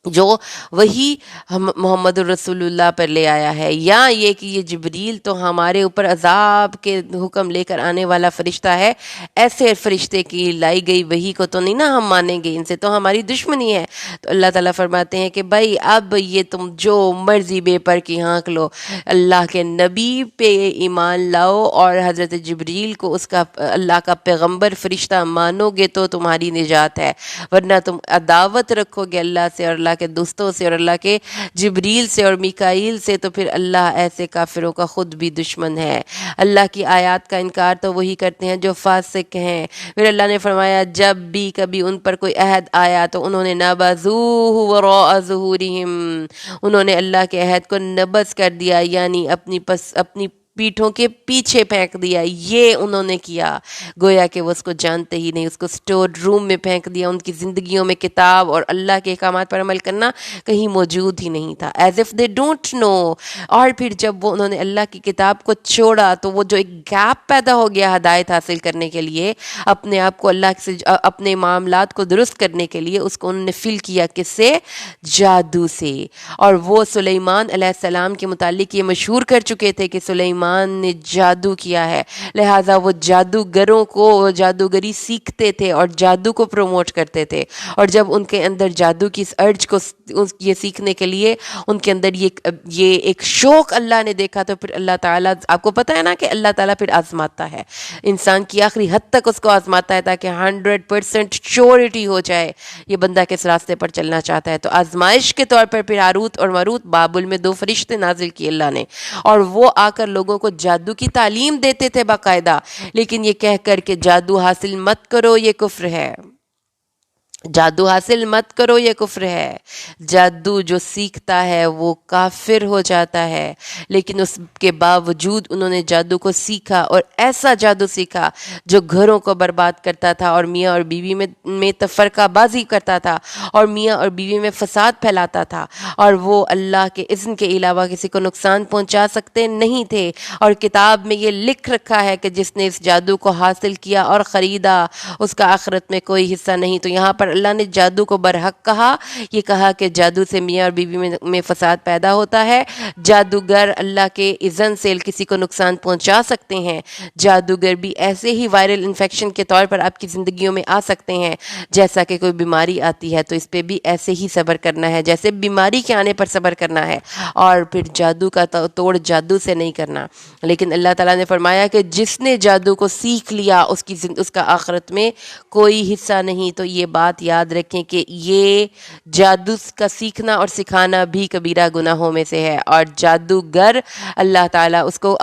جو وہی محمد الرسول اللہ پر لے آیا ہے, یا یہ کہ یہ جبریل تو ہمارے اوپر عذاب کے حکم لے کر آنے والا فرشتہ ہے. ایسے فرشتے کی لائی گئی وہی کو تو نہیں نا ہم مانیں گے, ان سے تو ہماری دشمنی ہے. تو اللہ تعالیٰ فرماتے ہیں کہ بھائی اب یہ تم جو مرضی بے پر کی ہانک لو, اللہ کے نبی پہ ایمان لاؤ اور حضرت جبریل کو اس کا اللہ کا پیغمبر فرشتہ مانو گے تو تمہاری نجات ہے. ورنہ تم عداوت رکھو گے اللہ سے اور اللہ کے دوستوں سے اور اللہ کے جبریل سے اور میکائیل سے, تو پھر اللہ ایسے کافروں کا خود بھی دشمن ہے. اللہ کی آیات کا انکار تو وہی کرتے ہیں جو فاسق ہیں. پھر اللہ نے فرمایا جب بھی کبھی ان پر کوئی عہد آیا تو انہوں نے نبذوہ وراء ظہورہم, انہوں نے اللہ کے عہد کو نبذ کر دیا یعنی اپنی پیٹھوں کے پیچھے پھینک دیا. یہ انہوں نے کیا گویا کہ وہ اس کو جانتے ہی نہیں, اس کو سٹور روم میں پھینک دیا. ان کی زندگیوں میں کتاب اور اللہ کے احکامات پر عمل کرنا کہیں موجود ہی نہیں تھا, as if they don't know. اور پھر جب وہ انہوں نے اللہ کی کتاب کو چھوڑا تو وہ جو ایک گیپ پیدا ہو گیا ہدایت حاصل کرنے کے لیے, اپنے آپ کو اللہ سے اپنے معاملات کو درست کرنے کے لیے, اس کو انہوں نے فل کیا کس سے؟ جادو سے. اور وہ سلیمان علیہ السلام کے متعلق یہ مشہور کر چکے تھے کہ سلیمان نے جادو کیا ہے, لہٰذا وہ جادوگروں کو جادوگری سیکھتے تھے اور جادو کو پروموٹ کرتے تھے. اور جب ان کے اندر جادو کی اس ارج کو یہ سیکھنے کے لیے ان کے اندر یہ ایک شوق اللہ نے دیکھا, تو پھر اللہ تعالیٰ, آپ کو پتہ ہے نا کہ اللہ تعالیٰ پھر آزماتا ہے انسان کی آخری حد تک, اس کو آزماتا ہے تاکہ 100% شیورٹی ہو جائے یہ بندہ کس راستے پر چلنا چاہتا ہے. تو آزمائش کے طور پر پھر ہاروت اور ماروت بابل میں 2 فرشتے نازل کیے اللہ نے, اور وہ آ کر لوگوں کو جادو کی تعلیم دیتے تھے باقاعدہ, لیکن یہ کہہ کر کہ جادو حاصل مت کرو یہ کفر ہے, جادو حاصل مت کرو یہ کفر ہے. جادو جو سیکھتا ہے وہ کافر ہو جاتا ہے, لیکن اس کے باوجود انہوں نے جادو کو سیکھا اور ایسا جادو سیکھا جو گھروں کو برباد کرتا تھا اور میاں اور بیوی میں تفرقہ بازی کرتا تھا اور میاں اور بیوی میں فساد پھیلاتا تھا, اور وہ اللہ کے اذن کے علاوہ کسی کو نقصان پہنچا سکتے نہیں تھے. اور کتاب میں یہ لکھ رکھا ہے کہ جس نے اس جادو کو حاصل کیا اور خریدا اس کا آخرت میں کوئی حصہ نہیں. تو یہاں پر اللہ نے جادو کو برحق کہا, یہ کہا کہ جادو سے میاں اور بیوی میں فساد پیدا ہوتا ہے. جادوگر اللہ کے اذن سے کسی کو نقصان پہنچا سکتے ہیں. جادوگر بھی ایسے ہی وائرل انفیکشن کے طور پر آپ کی زندگیوں میں آ سکتے ہیں, جیسا کہ کوئی بیماری آتی ہے تو اس پہ بھی ایسے ہی صبر کرنا ہے جیسے بیماری کے آنے پر صبر کرنا ہے, اور پھر جادو کا توڑ جادو سے نہیں کرنا. لیکن اللہ تعالیٰ نے فرمایا کہ جس نے جادو کو سیکھ لیا اس کا آخرت میں کوئی حصہ نہیں. تو یہ بات یاد رکھیں کہ یہ جادو کا سیکھنا اور سکھانا بھی کبیرہ گناہوں میں سے ہے, اور جادوگر اللہ تعالیٰ اس کو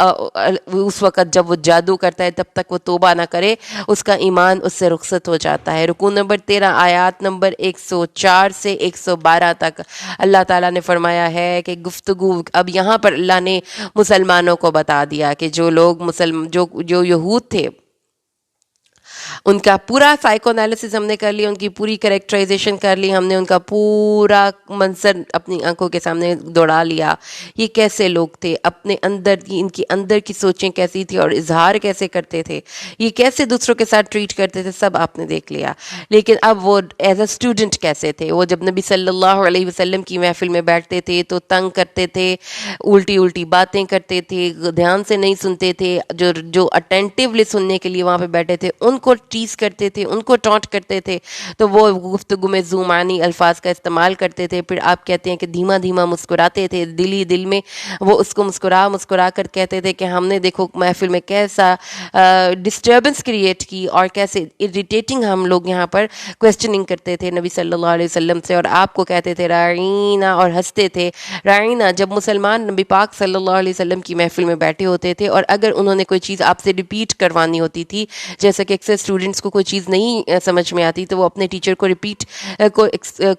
اس وقت جب وہ جادو کرتا ہے تب تک وہ توبہ نہ کرے, اس کا ایمان اس سے رخصت ہو جاتا ہے. رکوع نمبر 13 آیات نمبر 104 سے 112 تک اللہ تعالیٰ نے فرمایا ہے کہ گفتگو, اب یہاں پر اللہ نے مسلمانوں کو بتا دیا کہ جو لوگ جو یہود تھے ان کا پورا سائیکو انالیسس ہم نے کر لیا، ان کی پوری کریکٹرائزیشن کر لی ہم نے، ان کا پورا منظر اپنی آنکھوں کے سامنے دوڑا لیا، یہ کیسے لوگ تھے، اپنے اندر ان کی اندر کی سوچیں کیسی تھی اور اظہار کیسے کرتے تھے، یہ کیسے دوسروں کے ساتھ ٹریٹ کرتے تھے، سب آپ نے دیکھ لیا۔ لیکن اب وہ ایز اے اسٹوڈنٹ کیسے تھے، وہ جب نبی صلی اللہ علیہ وسلم کی محفل میں بیٹھتے تھے تو تنگ کرتے تھے، الٹی باتیں کرتے تھے، دھیان سے نہیں سنتے تھے، جو اٹینٹیولی سننے کے لیے وہاں پہ بیٹھے تھے ان کو ٹیز کرتے تھے، ان کو ٹانٹ کرتے تھے، تو وہ گفتگو میں ذو معنی الفاظ کا استعمال کرتے تھے۔ پھر آپ کہتے ہیں کہ دھیما دھیما مسکراتے تھے، دل ہی دل میں وہ اس کو مسکرا کر کہتے تھے کہ ہم نے دیکھو محفل میں کیسا ڈسٹربنس کریٹ کی اور کیسے اریٹیٹنگ ہم لوگ یہاں پر کویسچننگ کرتے تھے نبی صلی اللہ علیہ وسلم سے، اور آپ کو کہتے تھے رائینا اور ہنستے تھے۔ رائینا جب مسلمان نبی پاک صلی اللہ علیہ وسلم کی محفل میں بیٹھے ہوتے تھے اور اگر انہوں نے کوئی چیز آپ سے ریپیٹ کروانی ہوتی تھی، جیسا کہ اکثر اسٹوڈنٹس کو کوئی چیز نہیں سمجھ میں آتی تو وہ اپنے ٹیچر کو ریپیٹ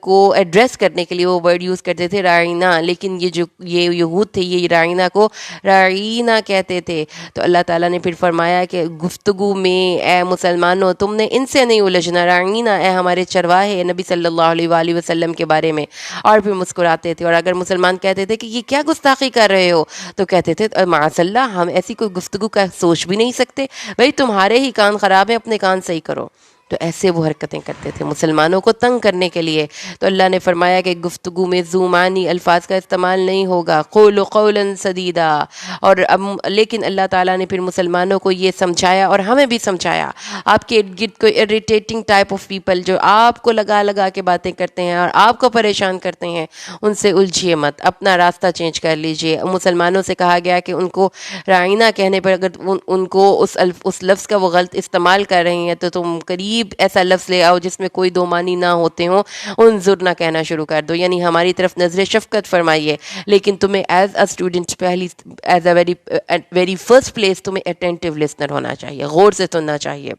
کو ایڈریس کرنے کے لیے وہ ورڈ یوز کرتے تھے رائینا، لیکن یہ یہود تھے یہ رائینا کو رائینا کہتے تھے۔ تو اللہ تعالیٰ نے پھر فرمایا کہ گفتگو میں اے مسلمانوں تم نے ان سے نہیں الجھنا، رائینا اے ہمارے چرواہے نبی صلی اللہ علیہ وآلہ وسلم کے بارے میں، اور پھر مسکراتے تھے۔ اور اگر مسلمان کہتے تھے کہ یہ کیا گستاخی کر رہے ہو تو کہتے تھے معاذ اللہ ہم ایسی کوئی گفتگو کا سوچ بھی نہیں سکتے، بھئی تمہارے ہی کان خراب ہیں اپنے کان صحیح کرو۔ تو ایسے وہ حرکتیں کرتے تھے مسلمانوں کو تنگ کرنے کے لیے۔ تو اللہ نے فرمایا کہ گفتگو میں ذو معنی الفاظ کا استعمال نہیں ہوگا، قولوا قولا سدیدا۔ اور لیکن اللہ تعالیٰ نے پھر مسلمانوں کو یہ سمجھایا اور ہمیں بھی سمجھایا، آپ کے ارد گرد کوئی اریٹیٹنگ ٹائپ آف پیپل جو آپ کو لگا کے باتیں کرتے ہیں اور آپ کو پریشان کرتے ہیں، ان سے الجھیے مت، اپنا راستہ چینج کر لیجئے۔ مسلمانوں سے کہا گیا کہ ان کو رائینا کہنے پر اگر ان کو اس لفظ کا وہ غلط استعمال کر رہے ہیں تو تم قریب ایسا لفظ لے آؤ جس میں کوئی دو معنی نہ ہوتے ہوں، انظر نہ کہنا شروع کر دو، یعنی ہماری طرف نظر شفقت فرمائیے، لیکن تمہیں as a student as a very first place تمہیں اٹینٹیو لسنر ہونا چاہیے، غور سے سننا چاہیے۔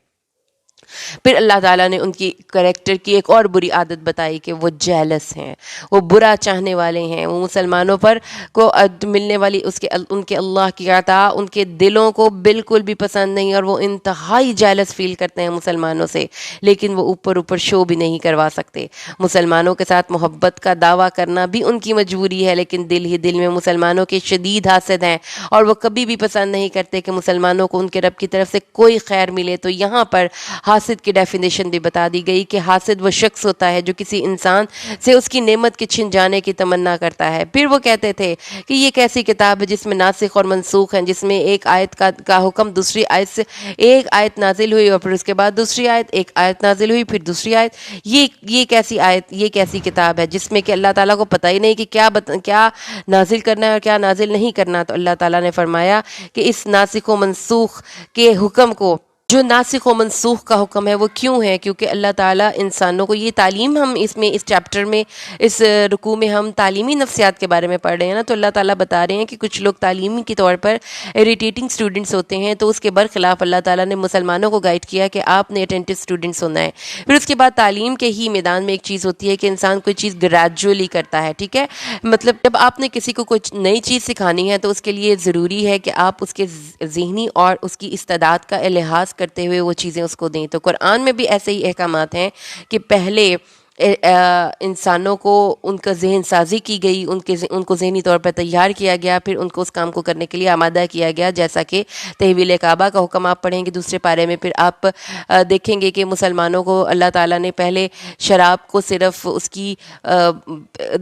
پھر اللہ تعالیٰ نے ان کی کریکٹر کی ایک اور بری عادت بتائی کہ وہ جیلس ہیں، وہ برا چاہنے والے ہیں، وہ مسلمانوں پر کو ملنے والی ان کے اللہ کی عطا ان کے دلوں کو بالکل بھی پسند نہیں، اور وہ انتہائی جیلس فیل کرتے ہیں مسلمانوں سے، لیکن وہ اوپر شو بھی نہیں کروا سکتے۔ مسلمانوں کے ساتھ محبت کا دعویٰ کرنا بھی ان کی مجبوری ہے، لیکن دل ہی دل میں مسلمانوں کے شدید حاسد ہیں، اور وہ کبھی بھی پسند نہیں کرتے کہ مسلمانوں کو ان کے رب کی طرف سے کوئی خیر ملے۔ تو یہاں پر حاسد کی ڈیفینیشن بھی بتا دی گئی کہ حاسد وہ شخص ہوتا ہے جو کسی انسان سے اس کی نعمت کے چھن جانے کی تمنا کرتا ہے۔ پھر وہ کہتے تھے کہ یہ کیسی کتاب ہے جس میں ناسخ اور منسوخ ہیں، جس میں ایک آیت کا حکم دوسری آیت سے، ایک آیت نازل ہوئی اور پھر اس کے بعد دوسری آیت، ایک آیت نازل ہوئی پھر دوسری آیت، یہ کیسی آیت، یہ کیسی کتاب ہے جس میں کہ اللہ تعالیٰ کو پتہ ہی نہیں کہ کیا نازل کرنا ہے اور کیا نازل نہیں کرنا۔ تو اللہ تعالیٰ نے فرمایا کہ اس ناسخ و منسوخ کے حکم کو، جو ناسخ و منسوخ کا حکم ہے وہ کیوں ہے؟ کیونکہ اللہ تعالیٰ انسانوں کو یہ تعلیم، ہم اس چیپٹر میں اس رکوع میں ہم تعلیمی نفسیات کے بارے میں پڑھ رہے ہیں نا، تو اللہ تعالیٰ بتا رہے ہیں کہ کچھ لوگ تعلیمی کے طور پر اریٹیٹنگ اسٹوڈنٹس ہوتے ہیں، تو اس کے برخلاف اللہ تعالیٰ نے مسلمانوں کو گائیڈ کیا کہ آپ نے اٹینٹیو اسٹوڈنٹس ہونا ہے۔ پھر اس کے بعد تعلیم کے ہی میدان میں ایک چیز ہوتی ہے کہ انسان کوئی چیز گریجولی کرتا ہے، ٹھیک ہے، مطلب جب آپ نے کسی کو کوئی نئی چیز سکھانی ہے تو اس کے لیے ضروری ہے کہ آپ اس کے ذہنی اور اس کی استعداد کا لحاظ کرتے ہوئے وہ چیزیں اس کو دیں۔ تو قرآن میں بھی ایسے ہی احکامات ہیں کہ پہلے انسانوں کو ان کا ذہن سازی کی گئی، ان کو ذہنی طور پر تیار کیا گیا، پھر ان کو اس کام کو کرنے کے لیے آمادہ کیا گیا، جیسا کہ تحویل کعبہ کا حکم آپ پڑھیں گے دوسرے پارے میں، پھر آپ دیکھیں گے کہ مسلمانوں کو اللہ تعالیٰ نے پہلے شراب کو صرف اس کی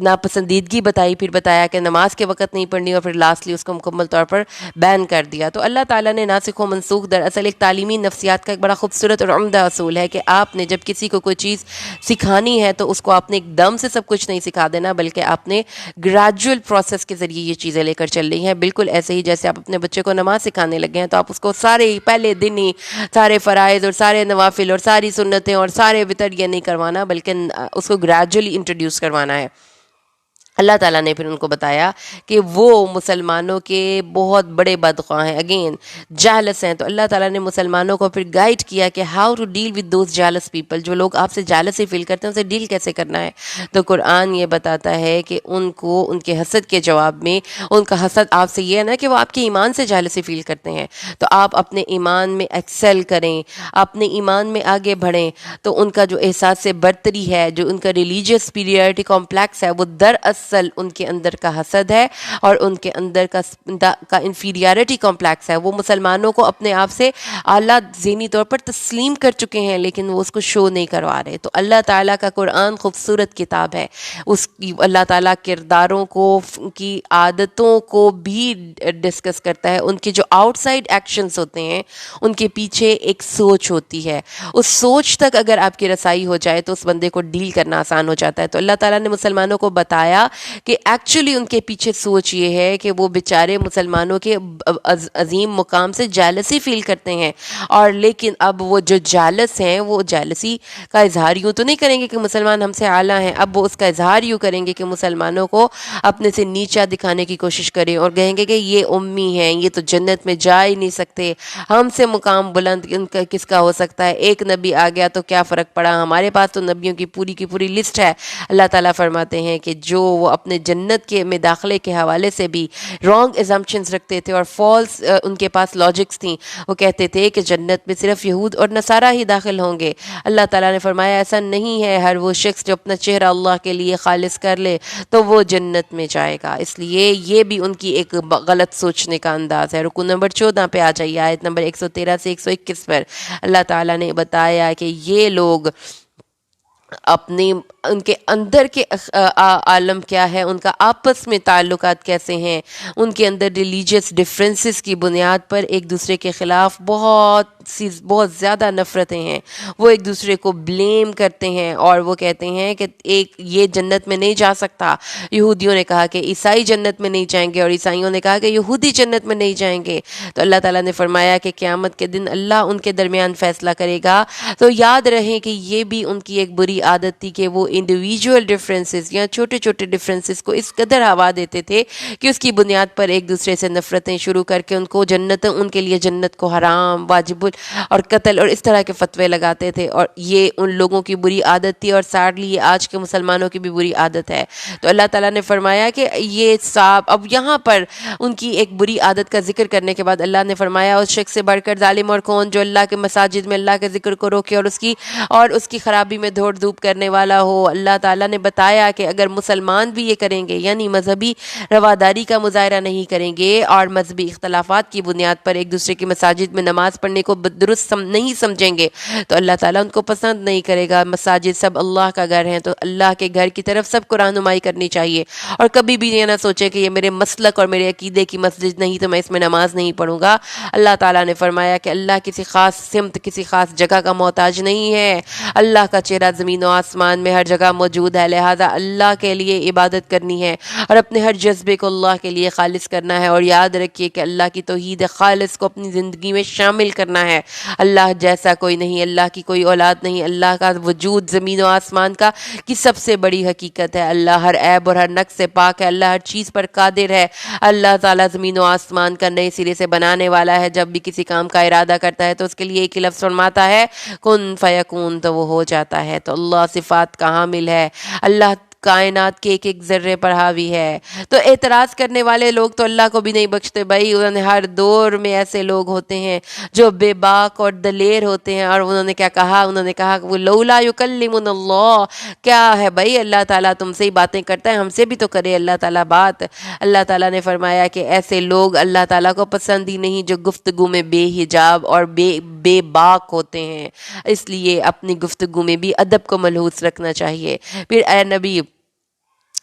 ناپسندیدگی بتائی، پھر بتایا کہ نماز کے وقت نہیں پڑھنی، اور پھر لاسٹلی اس کو مکمل طور پر بین کر دیا۔ تو اللہ تعالیٰ نے ناسخ و منسوخ دراصل ایک تعلیمی نفسیات کا ایک بڑا خوبصورت اور عمدہ اصول ہے کہ آپ نے جب کسی کو کوئی چیز سکھانی ہے تو اس کو آپ نے ایک دم سے سب کچھ نہیں سکھا دینا، بلکہ آپ نے گریجول پروسیس کے ذریعے یہ چیزیں لے کر چل رہی ہیں۔ بالکل ایسے ہی جیسے آپ اپنے بچے کو نماز سکھانے لگے ہیں تو آپ اس کو سارے پہلے دن ہی سارے فرائض اور سارے نوافل اور ساری سنتیں اور سارے وتر یہ نہیں کروانا، بلکہ اس کو گریجولی انٹروڈیوس کروانا ہے۔ اللہ تعالیٰ نے پھر ان کو بتایا کہ وہ مسلمانوں کے بہت بڑے بدخواہ ہیں، اگین جالس ہیں. تو اللہ تعالیٰ نے مسلمانوں کو پھر گائیڈ کیا کہ how to deal with those jealous people, جو لوگ آپ سے جالسی فیل کرتے ہیں اسے ڈیل کیسے کرنا ہے. تو قرآن یہ بتاتا ہے کہ ان کو ان کے حسد کے جواب میں، ان کا حسد آپ سے یہ ہے نا کہ وہ آپ کے ایمان سے جالسی فیل کرتے ہیں، تو آپ اپنے ایمان میں ایکسل کریں، اپنے ایمان میں آگے بڑھیں. تو ان کا جو احساس سے برتری ہے، جو ان کا ریلیجیس سپیریورٹی کمپلیکس ہے، وہ دراصل ان کے اندر کا حسد ہے اور ان کے اندر کا انفیریارٹی کمپلیکس ہے. وہ مسلمانوں کو اپنے آپ سے اعلیٰ ذہنی طور پر تسلیم کر چکے ہیں، لیکن وہ اس کو شو نہیں کروا رہے. تو اللہ تعالیٰ کا قرآن خوبصورت کتاب ہے. اس کی اللہ تعالیٰ کرداروں کو، کی عادتوں کو بھی ڈسکس کرتا ہے. ان کے جو آؤٹ سائڈ ایکشنز ہوتے ہیں ان کے پیچھے ایک سوچ ہوتی ہے. اس سوچ تک اگر آپ کی رسائی ہو جائے تو اس بندے کو ڈیل کرنا آسان ہو جاتا ہے. تو اللہ تعالیٰ نے مسلمانوں کو بتایا کہ ایکچولی ان کے پیچھے سوچ یہ ہے کہ وہ بیچارے مسلمانوں کے عظیم مقام سے جالسی فیل کرتے ہیں، اور لیکن اب وہ جو جالس ہیں وہ جالسی کا اظہار یوں تو نہیں کریں گے کہ مسلمان ہم سے اعلیٰ ہیں، اب وہ اس کا اظہار یوں کریں گے کہ مسلمانوں کو اپنے سے نیچا دکھانے کی کوشش کریں اور کہیں گے کہ یہ امی ہیں، یہ تو جنت میں جا ہی نہیں سکتے، ہم سے مقام بلند ان کا کس کا ہو سکتا ہے، ایک نبی آ گیا تو کیا فرق پڑا، ہمارے پاس تو نبیوں کی پوری لسٹ ہے. اللہ تعالیٰ فرماتے ہیں کہ جو وہ اپنے جنت کے میں داخلے کے حوالے سے بھی رانگ ایزمپشنز رکھتے تھے اور فالس ان کے پاس لاجکس تھیں، وہ کہتے تھے کہ جنت میں صرف یہود اور نصارہ ہی داخل ہوں گے. اللہ تعالیٰ نے فرمایا ایسا نہیں ہے، ہر وہ شخص جو اپنا چہرہ اللہ کے لیے خالص کر لے تو وہ جنت میں جائے گا. اس لیے یہ بھی ان کی ایک غلط سوچنے کا انداز ہے. رکو نمبر 14 پہ آ جائیے، آیت نمبر 113 سے 121 پر اللہ تعالیٰ نے بتایا کہ یہ لوگ اپنی ان کے اندر کے عالم کیا ہے، ان کا آپس میں تعلقات کیسے ہیں، ان کے اندر ریلیجیس ڈفرینسز کی بنیاد پر ایک دوسرے کے خلاف بہت زیادہ نفرتیں ہیں. وہ ایک دوسرے کو بلیم کرتے ہیں اور وہ کہتے ہیں کہ ایک یہ جنت میں نہیں جا سکتا. یہودیوں نے کہا کہ عیسائی جنت میں نہیں جائیں گے اور عیسائیوں نے کہا کہ یہودی جنت میں نہیں جائیں گے. تو اللہ تعالیٰ نے فرمایا کہ قیامت کے دن اللہ ان کے درمیان فیصلہ کرے گا. تو یاد رہیں کہ یہ بھی ان کی ایک بری عادت تھی کہ وہ انڈیویجول ڈفرینسز یا چھوٹے ڈفرینسز کو اس قدر ہوا دیتے تھے کہ اس کی بنیاد پر ایک دوسرے سے نفرتیں شروع کر کے ان کے لیے جنت کو حرام، واجب اور قتل اور اس طرح کے فتوے لگاتے تھے. اور یہ ان لوگوں کی بری عادت تھی اور سیڈلی یہ آج کے مسلمانوں کی بھی بری عادت ہے. تو اللہ تعالیٰ نے فرمایا کہ یہ اب یہاں پر ان کی ایک بری عادت کا ذکر کرنے کے بعد اللہ نے فرمایا اس شخص سے بڑھ کر ظالم اور کون جو اللہ کے مساجد میں اللہ کے ذکر کو روکے اور اس کی خرابی میں دھوڑ دھوپ کرنے والا ہو. اللہ تعالیٰ نے بتایا کہ اگر مسلمان بھی یہ کریں گے، یعنی مذہبی رواداری کا مظاہرہ نہیں کریں گے اور مذہبی اختلافات کی بنیاد پر ایک دوسرے کی مساجد میں نماز پڑھنے کو درست نہیں سمجھیں گے، تو اللہ تعالیٰ ان کو پسند نہیں کرے گا. مساجد سب اللہ کا گھر ہیں، تو اللہ کے گھر کی طرف سب کو رہنمائی کرنی چاہیے. اور کبھی بھی یہ نہ سوچے کہ یہ میرے مسلک اور میرے عقیدے کی مسجد نہیں تو میں اس میں نماز نہیں پڑھوں گا. اللہ تعالیٰ نے فرمایا کہ اللہ کسی خاص سمت، کسی خاص جگہ کا محتاج نہیں ہے. اللہ کا چہرہ زمین و آسمان میں ہر جگہ موجود ہے، لہذا اللہ کے لیے عبادت کرنی ہے اور اپنے ہر جذبے کو اللہ کے لیے خالص کرنا ہے. اور یاد رکھیے کہ اللہ کی توحید خالص کو اپنی زندگی میں شامل کرنا ہے. اللہ جیسا کوئی نہیں، اللہ کی کوئی اولاد نہیں، اللہ کا وجود زمین و آسمان کی سب سے بڑی حقیقت ہے. اللہ ہر عیب اور ہر نقص سے پاک ہے، اللہ ہر چیز پر قادر ہے. اللہ تعالیٰ زمین و آسمان کا نئے سرے سے بنانے والا ہے. جب بھی کسی کام کا ارادہ کرتا ہے تو اس کے لیے ایک ہی لفظ فرماتا ہے کن فیکون، تو وہ ہو جاتا ہے. تو اللہ صفات کا حامل ہے، اللہ کائنات کے ایک ذرے پر حاوی ہے. تو اعتراض کرنے والے لوگ تو اللہ کو بھی نہیں بخشتے بھائی. انہوں نے ہر دور میں ایسے لوگ ہوتے ہیں جو بے باک اور دلیر ہوتے ہیں، اور انہوں نے کیا کہا؟ انہوں نے کہا کہ وہ لولا یکلمنا اللہ، کیا ہے بھائی اللہ تعالیٰ تم سے ہی باتیں کرتا ہے، ہم سے بھی تو کرے اللہ تعالیٰ بات. اللہ تعالیٰ نے فرمایا کہ ایسے لوگ اللہ تعالیٰ کو پسند ہی نہیں جو گفتگو میں بے حجاب اور بے باک ہوتے ہیں. اس لیے اپنی گفتگو میں بھی ادب کو ملحوظ رکھنا چاہیے. پھر اے نبی،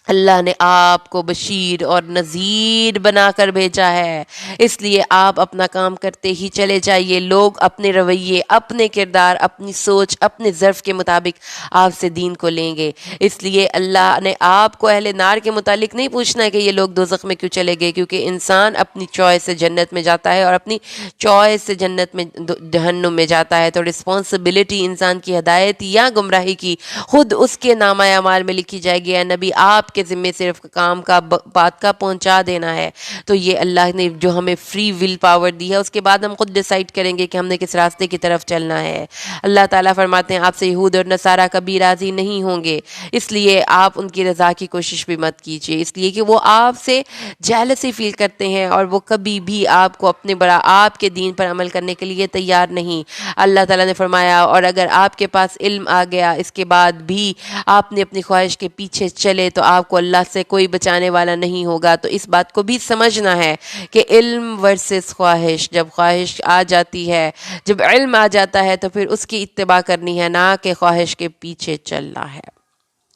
اللہ نے آپ کو بشیر اور نذیر بنا کر بھیجا ہے، اس لیے آپ اپنا کام کرتے ہی چلے جائیے. لوگ اپنے رویے، اپنے کردار، اپنی سوچ، اپنے ظرف کے مطابق آپ سے دین کو لیں گے. اس لیے اللہ نے آپ کو اہل نار کے متعلق نہیں پوچھنا ہے کہ یہ لوگ دوزخ میں کیوں چلے گئے، کیونکہ انسان اپنی چوائس سے جنت میں جاتا ہے اور اپنی چوائس سے جنت میں جہنم میں جاتا ہے. تو رسپانسبلٹی انسان کی ہدایت یا گمراہی کی خود اس کے نامہ اعمال میں لکھی جائے گی. اے نبی، آپ آپ کے ذمے صرف کام کا بات کا پہنچا دینا ہے. تو یہ اللہ نے جو ہمیں فری ول پاور دی ہے، اس کے بعد ہم خود ڈیسائیڈ کریں گے کہ ہم نے کس راستے کی طرف چلنا ہے. اللہ تعالیٰ فرماتے ہیں آپ سے یہود اور نصارہ کبھی راضی نہیں ہوں گے، اس لیے آپ ان کی رضا کی کوشش بھی مت کیجیے، اس لیے کہ وہ آپ سے جیلسی فیل کرتے ہیں اور وہ کبھی بھی آپ کو اپنے بڑا آپ کے دین پر عمل کرنے کے لیے تیار نہیں. اللہ تعالیٰ نے فرمایا اور اگر آپ کے پاس علم آ گیا اس کے بعد بھی آپ نے اپنی خواہش کے پیچھے چلے تو آپ کو اللہ سے کوئی بچانے والا نہیں ہوگا. تو اس بات کو بھی سمجھنا ہے کہ علم ورسز خواہش، جب خواہش آ جاتی ہے، جب علم آ جاتا ہے تو پھر اس کی اتباع کرنی ہے، نہ کہ خواہش کے پیچھے چلنا ہے.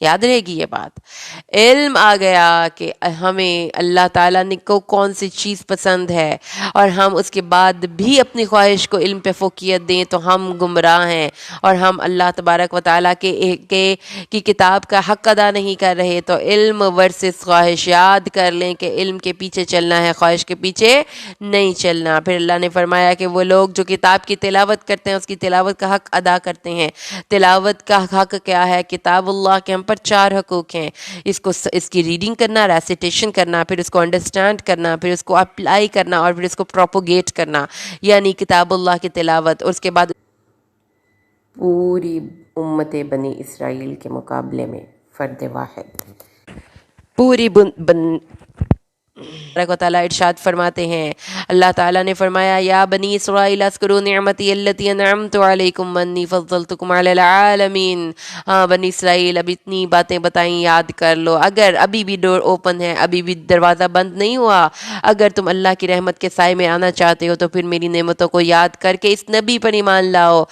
یاد رہے گی یہ بات. علم آ گیا کہ ہمیں اللہ تعالیٰ نے کو کون سی چیز پسند ہے اور ہم اس کے بعد بھی اپنی خواہش کو علم پہ فوقیت دیں تو ہم گمراہ ہیں اور ہم اللہ تبارک و تعالیٰ کی کتاب کا حق ادا نہیں کر رہے. تو علم ورسز خواہش، یاد کر لیں کہ علم کے پیچھے چلنا ہے، خواہش کے پیچھے نہیں چلنا. پھر اللہ نے فرمایا کہ وہ لوگ جو کتاب کی تلاوت کرتے ہیں اس کی تلاوت کا حق ادا کرتے ہیں. تلاوت کا حق کیا ہے؟ کتاب اللہ کے ہم پر 4 حقوق ہیں. اس کی ریڈنگ کرنا، ریسیٹیشن کرنا، پھر اس کو انڈرسٹینڈ کرنا، پھر اس کو اپلائی کرنا اور پھر اس کو پروپوگیٹ کرنا، یعنی کتاب اللہ کی تلاوت. اور اس کے بعد پوری امت بنی اسرائیل کے مقابلے میں فرد واحد، پوری تبارک و تعالیٰ ارشاد فرماتے ہیں، اللہ تعالیٰ نے فرمایا یا بنی اسرائیل اذکروا نعمتی التی انعمت علیکم انی فضلتکم علی العالمین. ہاں بنی اسرائیل، اب اتنی باتیں بتائیں، یاد کر لو. اگر ابھی بھی ڈور اوپن ہے، ابھی بھی دروازہ بند نہیں ہوا، اگر تم اللہ کی رحمت کے سائے میں آنا چاہتے ہو تو پھر میری نعمتوں کو یاد کر کے اس نبی پر ایمان لاؤ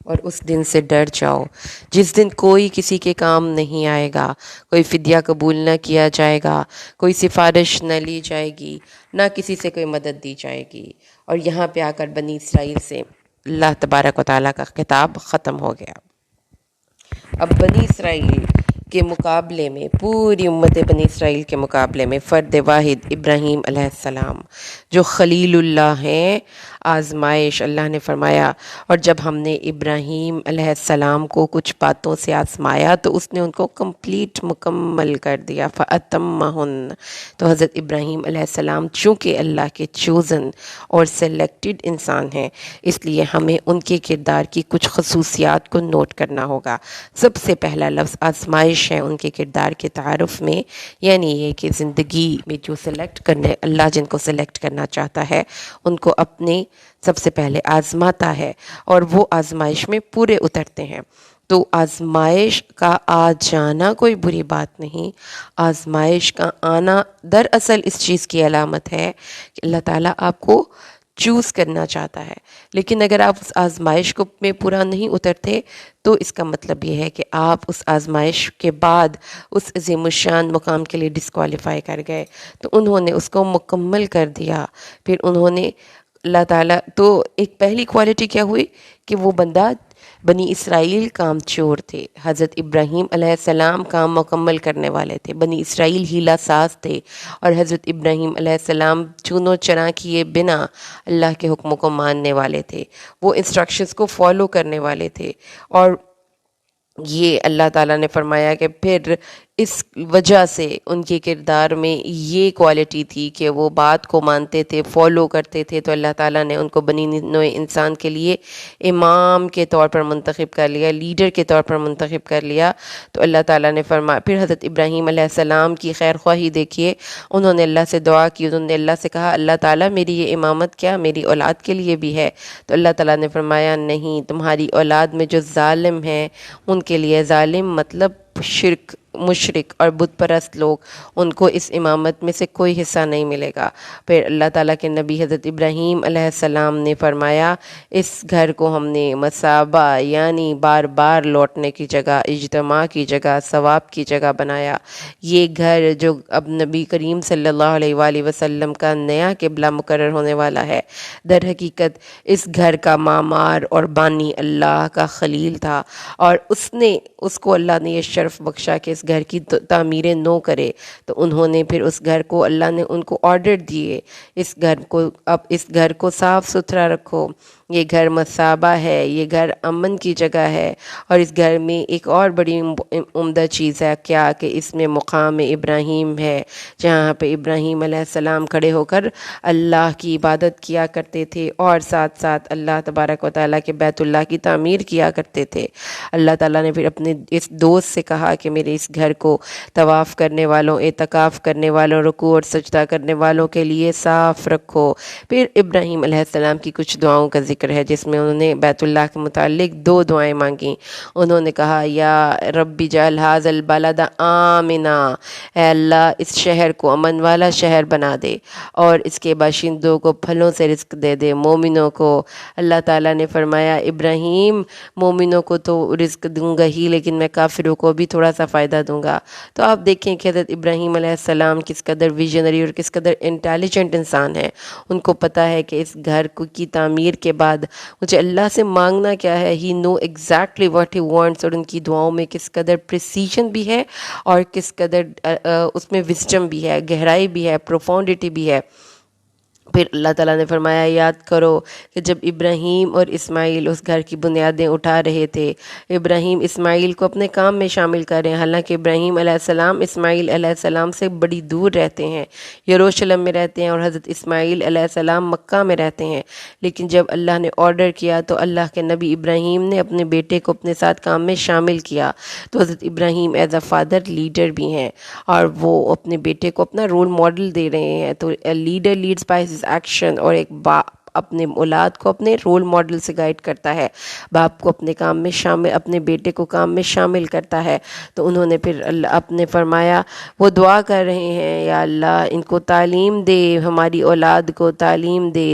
اور اس دن سے ڈر جاؤ جس دن کوئی کسی کے کام نہیں آئے گا، کوئی فدیہ قبول نہ کیا جائے گا، کوئی سفارش نہ لی جائے گی، نہ کسی سے کوئی مدد دی جائے گی. اور یہاں پہ آ کر بنی اسرائیل سے اللہ تبارک و تعالیٰ کا خطاب ختم ہو گیا. اب بنی اسرائیل کے مقابلے میں، پوری امت بنی اسرائیل کے مقابلے میں فرد واحد ابراہیم علیہ السلام جو خلیل اللہ ہیں، آزمائش. اللہ نے فرمایا اور جب ہم نے ابراہیم علیہ السلام کو کچھ باتوں سے آزمایا تو اس نے ان کو کمپلیٹ مکمل کر دیا. فَأَتَمَّهُنَّ. تو حضرت ابراہیم علیہ السلام چونکہ اللہ کے چوزن اور سلیکٹڈ انسان ہیں، اس لیے ہمیں ان کے کردار کی کچھ خصوصیات کو نوٹ کرنا ہوگا. سب سے پہلا لفظ آزمائش ہے ان کے کردار کے تعارف میں، یعنی یہ کہ زندگی میں جو سلیکٹ کرنے اللہ جن کو سلیکٹ کرنا چاہتا ہے ان کو اپنے سب سے پہلے آزماتا ہے اور وہ آزمائش میں پورے اترتے ہیں. تو آزمائش کا آ جانا کوئی بری بات نہیں، آزمائش کا آنا دراصل اس چیز کی علامت ہے کہ اللہ تعالیٰ آپ کو چوز کرنا چاہتا ہے. لیکن اگر آپ اس آزمائش کو میں پورا نہیں اترتے تو اس کا مطلب یہ ہے کہ آپ اس آزمائش کے بعد اس عظیم الشان مقام کے لیے ڈسکوالیفائی کر گئے. تو انہوں نے اس کو مکمل کر دیا. پھر انہوں نے اللہ تعالیٰ، تو ایک پہلی کوالٹی کیا ہوئی کہ وہ بندہ بنی اسرائیل کام چور تھے، حضرت ابراہیم علیہ السلام کام مکمل کرنے والے تھے، بنی اسرائیل ہیلا ساز تھے اور حضرت ابراہیم علیہ السلام چونو چرا کیے بنا اللہ کے حکموں کو ماننے والے تھے، وہ انسٹرکشنز کو فالو کرنے والے تھے. اور یہ اللہ تعالیٰ نے فرمایا کہ پھر اس وجہ سے ان کے کردار میں یہ کوالٹی تھی کہ وہ بات کو مانتے تھے، فالو کرتے تھے. تو اللہ تعالیٰ نے ان کو بنی نوع انسان کے لیے امام کے طور پر منتخب کر لیا، لیڈر کے طور پر منتخب کر لیا. تو اللہ تعالیٰ نے فرمایا، پھر حضرت ابراہیم علیہ السلام کی خیر خواہی دیکھیے، انہوں نے اللہ سے دعا کی، انہوں نے اللہ سے کہا اللہ تعالیٰ میری یہ امامت کیا میری اولاد کے لیے بھی ہے؟ تو اللہ تعالیٰ نے فرمایا نہیں، تمہاری اولاد میں جو ظالم ہیں ان کے لیے، ظالم مطلب شرک، مشرک اور بت پرست لوگ، ان کو اس امامت میں سے کوئی حصہ نہیں ملے گا. پھر اللہ تعالیٰ کے نبی حضرت ابراہیم علیہ السلام نے فرمایا اس گھر کو ہم نے مثابہ یعنی بار بار لوٹنے کی جگہ، اجتماع کی جگہ، ثواب کی جگہ بنایا. یہ گھر جو اب نبی کریم صلی اللہ علیہ وآلہ وسلم کا نیا قبلہ مقرر ہونے والا ہے، در حقیقت اس گھر کا معمار اور بانی اللہ کا خلیل تھا اور اس کو اللہ نے یہ شرف بخشا کہ اس گھر کی تعمیریں نو کرے. تو انہوں نے پھر اس گھر کو، اللہ نے ان کو آرڈر دیے اس گھر کو، اب اس گھر کو صاف ستھرا رکھو، یہ گھر مثابہ ہے، یہ گھر امن کی جگہ ہے، اور اس گھر میں ایک اور بڑی عمدہ چیز ہے کیا کہ اس میں مقام ابراہیم ہے، جہاں پہ ابراہیم علیہ السلام کھڑے ہو کر اللہ کی عبادت کیا کرتے تھے اور ساتھ ساتھ اللہ تبارک و تعالیٰ کے بیت اللہ کی تعمیر کیا کرتے تھے۔ اللہ تعالیٰ نے پھر اپنے اس دوست سے کہا کہ میرے اس گھر کو طواف کرنے والوں، اعتکاف کرنے والوں، رکوع اور سجدہ کرنے والوں کے لیے صاف رکھو۔ پھر ابراہیم علیہ السلام کی کچھ دعاؤں کا ذکر ہے جس میں انہوں نے بیت اللہ کے متعلق 2 دعائیں مانگیں۔ انہوں نے کہا یا رب اجعل ھذا البلد آمنا، اے اللہ اس شہر کو امن والا شہر بنا دے اور اس کے باشندوں کو پھلوں سے رزق دے دے، مومنوں کو۔ اللہ تعالیٰ نے فرمایا ابراہیم مومنوں کو تو رزق دوں گا ہی، لیکن میں کافروں کو بھی تھوڑا سا فائدہ دوں گا۔ تو آپ دیکھیں کہ حضرت ابراہیم علیہ السلام کس قدر ویژنری اور کس قدر انٹیلیجنٹ انسان ہے۔ ان کو پتہ ہے کہ اس گھر کی تعمیر کے بعد مجھے اللہ سے مانگنا کیا ہے۔ He know exactly what he wants, اور ان کی دعاؤں میں کس قدر پریسیجن بھی ہے اور کس قدر اس میں وزڈم بھی ہے، گہرائی بھی ہے، پروفاؤنڈٹی بھی ہے۔ پھر اللہ تعالیٰ نے فرمایا یاد کرو کہ جب ابراہیم اور اسماعیل اس گھر کی بنیادیں اٹھا رہے تھے، ابراہیم اسماعیل کو اپنے کام میں شامل کر رہے ہیں، حالانکہ ابراہیم علیہ السلام اسماعیل علیہ السلام سے بڑی دور رہتے ہیں، یروشلم میں رہتے ہیں، اور حضرت اسماعیل علیہ السلام مکہ میں رہتے ہیں۔ لیکن جب اللہ نے آرڈر کیا تو اللہ کے نبی ابراہیم نے اپنے بیٹے کو اپنے ساتھ کام میں شامل کیا۔ تو حضرت ابراہیم ایز اے فادر لیڈر بھی ہیں، اور وہ اپنے بیٹے کو اپنا رول ماڈل دے رہے ہیں۔ تو leader leads by his action, اور ایک باپ اپنے اولاد کو اپنے رول ماڈل سے گائیڈ کرتا ہے، باپ کو اپنے کام میں شامل، اپنے بیٹے کو کام میں شامل کرتا ہے۔ تو انہوں نے پھر اللہ اپنے فرمایا، وہ دعا کر رہے ہیں یا اللہ ان کو تعلیم دے، ہماری اولاد کو تعلیم دے،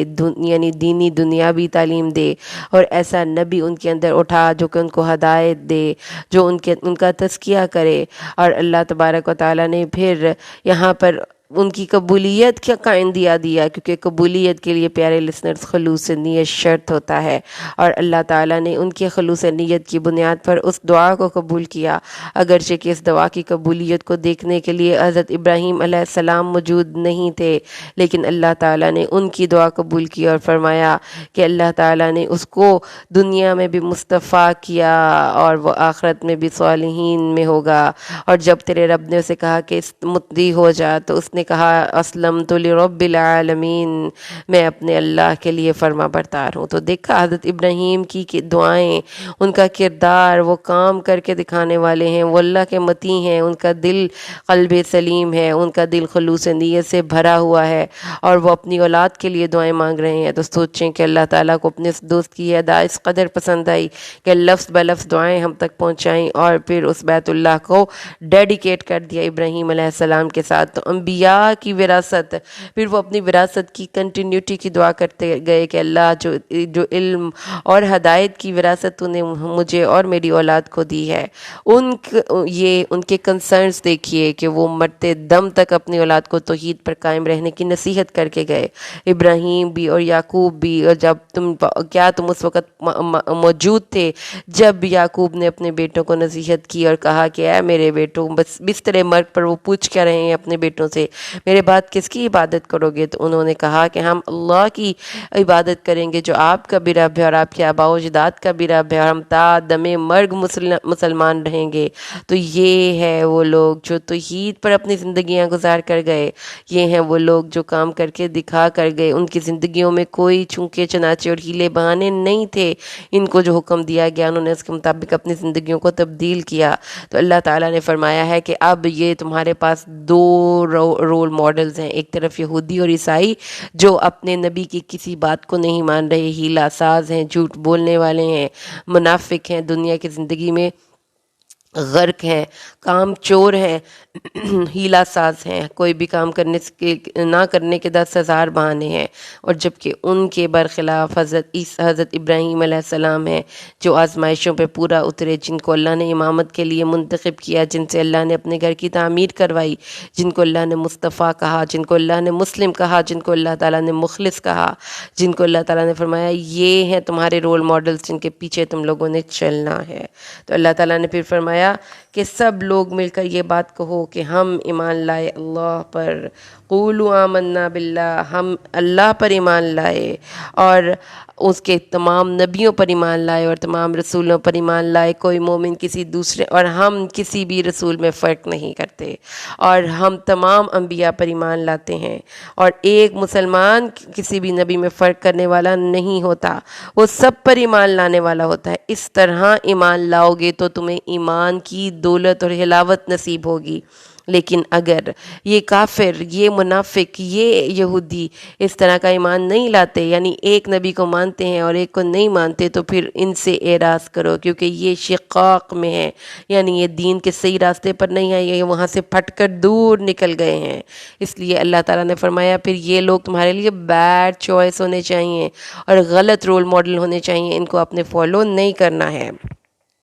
یعنی دینی دنیاوی تعلیم دے، اور ایسا نبی ان کے اندر اٹھا جو کہ ان کو ہدایت دے، جو ان کا تزکیہ کرے۔ اور اللہ تبارک و تعالیٰ نے پھر یہاں پر ان کی قبولیت کا قائندیہ دیا، کیونکہ قبولیت کے لیے پیارے لسنرز خلوص نیت شرط ہوتا ہے، اور اللہ تعالیٰ نے ان کے خلوص نیت کی بنیاد پر اس دعا کو قبول کیا، اگرچہ کہ اس دعا کی قبولیت کو دیکھنے کے لیے حضرت ابراہیم علیہ السلام موجود نہیں تھے، لیکن اللہ تعالیٰ نے ان کی دعا قبول کی اور فرمایا کہ اللہ تعالیٰ نے اس کو دنیا میں بھی مصطفیٰ کیا اور وہ آخرت میں بھی صالحین میں ہوگا۔ اور جب تیرے رب نے اسے کہا کہ مطیع ہو جا تو اس نے کہا اسلمت لرب العالمین، میں اپنے اللہ کے لیے فرما بردار ہوں۔ تو دیکھا حضرت ابراہیم کی دعائیں، ان کا کردار، وہ کام کر کے دکھانے والے ہیں، وہ اللہ کے مطیع ہیں، ان کا دل قلب سلیم ہے، ان کا دل خلوص نیت سے بھرا ہوا ہے، اور وہ اپنی اولاد کے لیے دعائیں مانگ رہے ہیں۔ تو سوچیں کہ اللہ تعالیٰ کو اپنے اس دوست کی ادا اس قدر پسند آئی کہ لفظ بلفظ دعائیں ہم تک پہنچائیں، اور پھر اس بیت اللہ کو ڈیڈیکیٹ کر دیا ابراہیم علیہ السلام کے ساتھ۔ تو انبیاء کی وراثت، پھر وہ اپنی وراثت کی کنٹینیوٹی کی دعا کرتے گئے کہ اللہ جو علم اور ہدایت کی وراثت تو نے مجھے اور میری اولاد کو دی ہے، ان کے کنسرنز دیکھیے کہ وہ مرتے دم تک اپنی اولاد کو توحید پر قائم رہنے کی نصیحت کر کے گئے، ابراہیم بھی اور یعقوب بھی۔ اور جب تم اس وقت موجود تھے جب یعقوب نے اپنے بیٹوں کو نصیحت کی اور کہا کہ اے میرے بیٹوں، بس بستر مرگ پر وہ پوچھ کیا رہے ہیں اپنے بیٹوں سے، میرے بعد کس کی عبادت کرو گے؟ تو انہوں نے کہا کہ ہم اللہ کی عبادت کریں گے جو آپ کا بھی رب ہے اور آپ کے آباء و اجداد کا بھی رب ہے، اور ہم تا دم مرگ مسلمان رہیں گے۔ تو یہ ہے وہ لوگ جو توحید پر اپنی زندگیاں گزار کر گئے، یہ ہیں وہ لوگ جو کام کر کے دکھا کر گئے، ان کی زندگیوں میں کوئی چونکے چناچے اور ہیلے بہانے نہیں تھے، ان کو جو حکم دیا گیا انہوں نے اس کے مطابق اپنی زندگیوں کو تبدیل کیا۔ تو اللہ تعالیٰ نے فرمایا ہے کہ اب یہ تمہارے پاس 2 رول ماڈلز ہیں، ایک طرف یہودی اور عیسائی جو اپنے نبی کی کسی بات کو نہیں مان رہے، ہیلا ساز ہیں، جھوٹ بولنے والے ہیں، منافق ہیں، دنیا کی زندگی میں غرق ہیں، کام چور ہیں، ہیلا ساز ہیں، کوئی بھی کام نہ کرنے کے 10,000 بہانے ہیں، اور جبکہ ان کے برخلاف حضرت ابراہیم علیہ السلام ہیں جو آزمائشوں پہ پورا اترے، جن کو اللہ نے امامت کے لیے منتخب کیا، جن سے اللہ نے اپنے گھر کی تعمیر کروائی، جن کو اللہ نے مصطفیٰ کہا، جن کو اللہ نے مسلم کہا، جن کو اللہ تعالیٰ نے مخلص کہا، جن کو اللہ تعالیٰ نے فرمایا یہ ہیں تمہارے رول ماڈلز جن کے پیچھے تم لوگوں نے چلنا ہے۔ تو اللہ تعالیٰ نے پھر فرمایا کہ سب لوگ مل کر یہ بات کہو کہ ہم ایمان لائے اللہ پر، قولوا آمنا باللہ، ہم اللہ پر ایمان لائے، اور اس کے تمام نبیوں پر ایمان لائے اور تمام رسولوں پر ایمان لائے، کوئی مومن کسی دوسرے، اور ہم کسی بھی رسول میں فرق نہیں کرتے، اور ہم تمام انبیاء پر ایمان لاتے ہیں، اور ایک مسلمان کسی بھی نبی میں فرق کرنے والا نہیں ہوتا، وہ سب پر ایمان لانے والا ہوتا ہے۔ اس طرح ایمان لاؤ گے تو تمہیں ایمان کی دولت اور حلاوت نصیب ہوگی۔ لیکن اگر یہ کافر، یہ منافق، یہ یہودی اس طرح کا ایمان نہیں لاتے، یعنی ایک نبی کو مانتے ہیں اور ایک کو نہیں مانتے، تو پھر ان سے اعراض کرو، کیونکہ یہ شقاق میں ہے، یعنی یہ دین کے صحیح راستے پر نہیں ہے، یہ وہاں سے پھٹ کر دور نکل گئے ہیں۔ اس لیے اللہ تعالیٰ نے فرمایا پھر یہ لوگ تمہارے لیے بیڈ چوائس ہونے چاہیے اور غلط رول ماڈل ہونے چاہیے، ان کو اپنے فالو نہیں کرنا ہے۔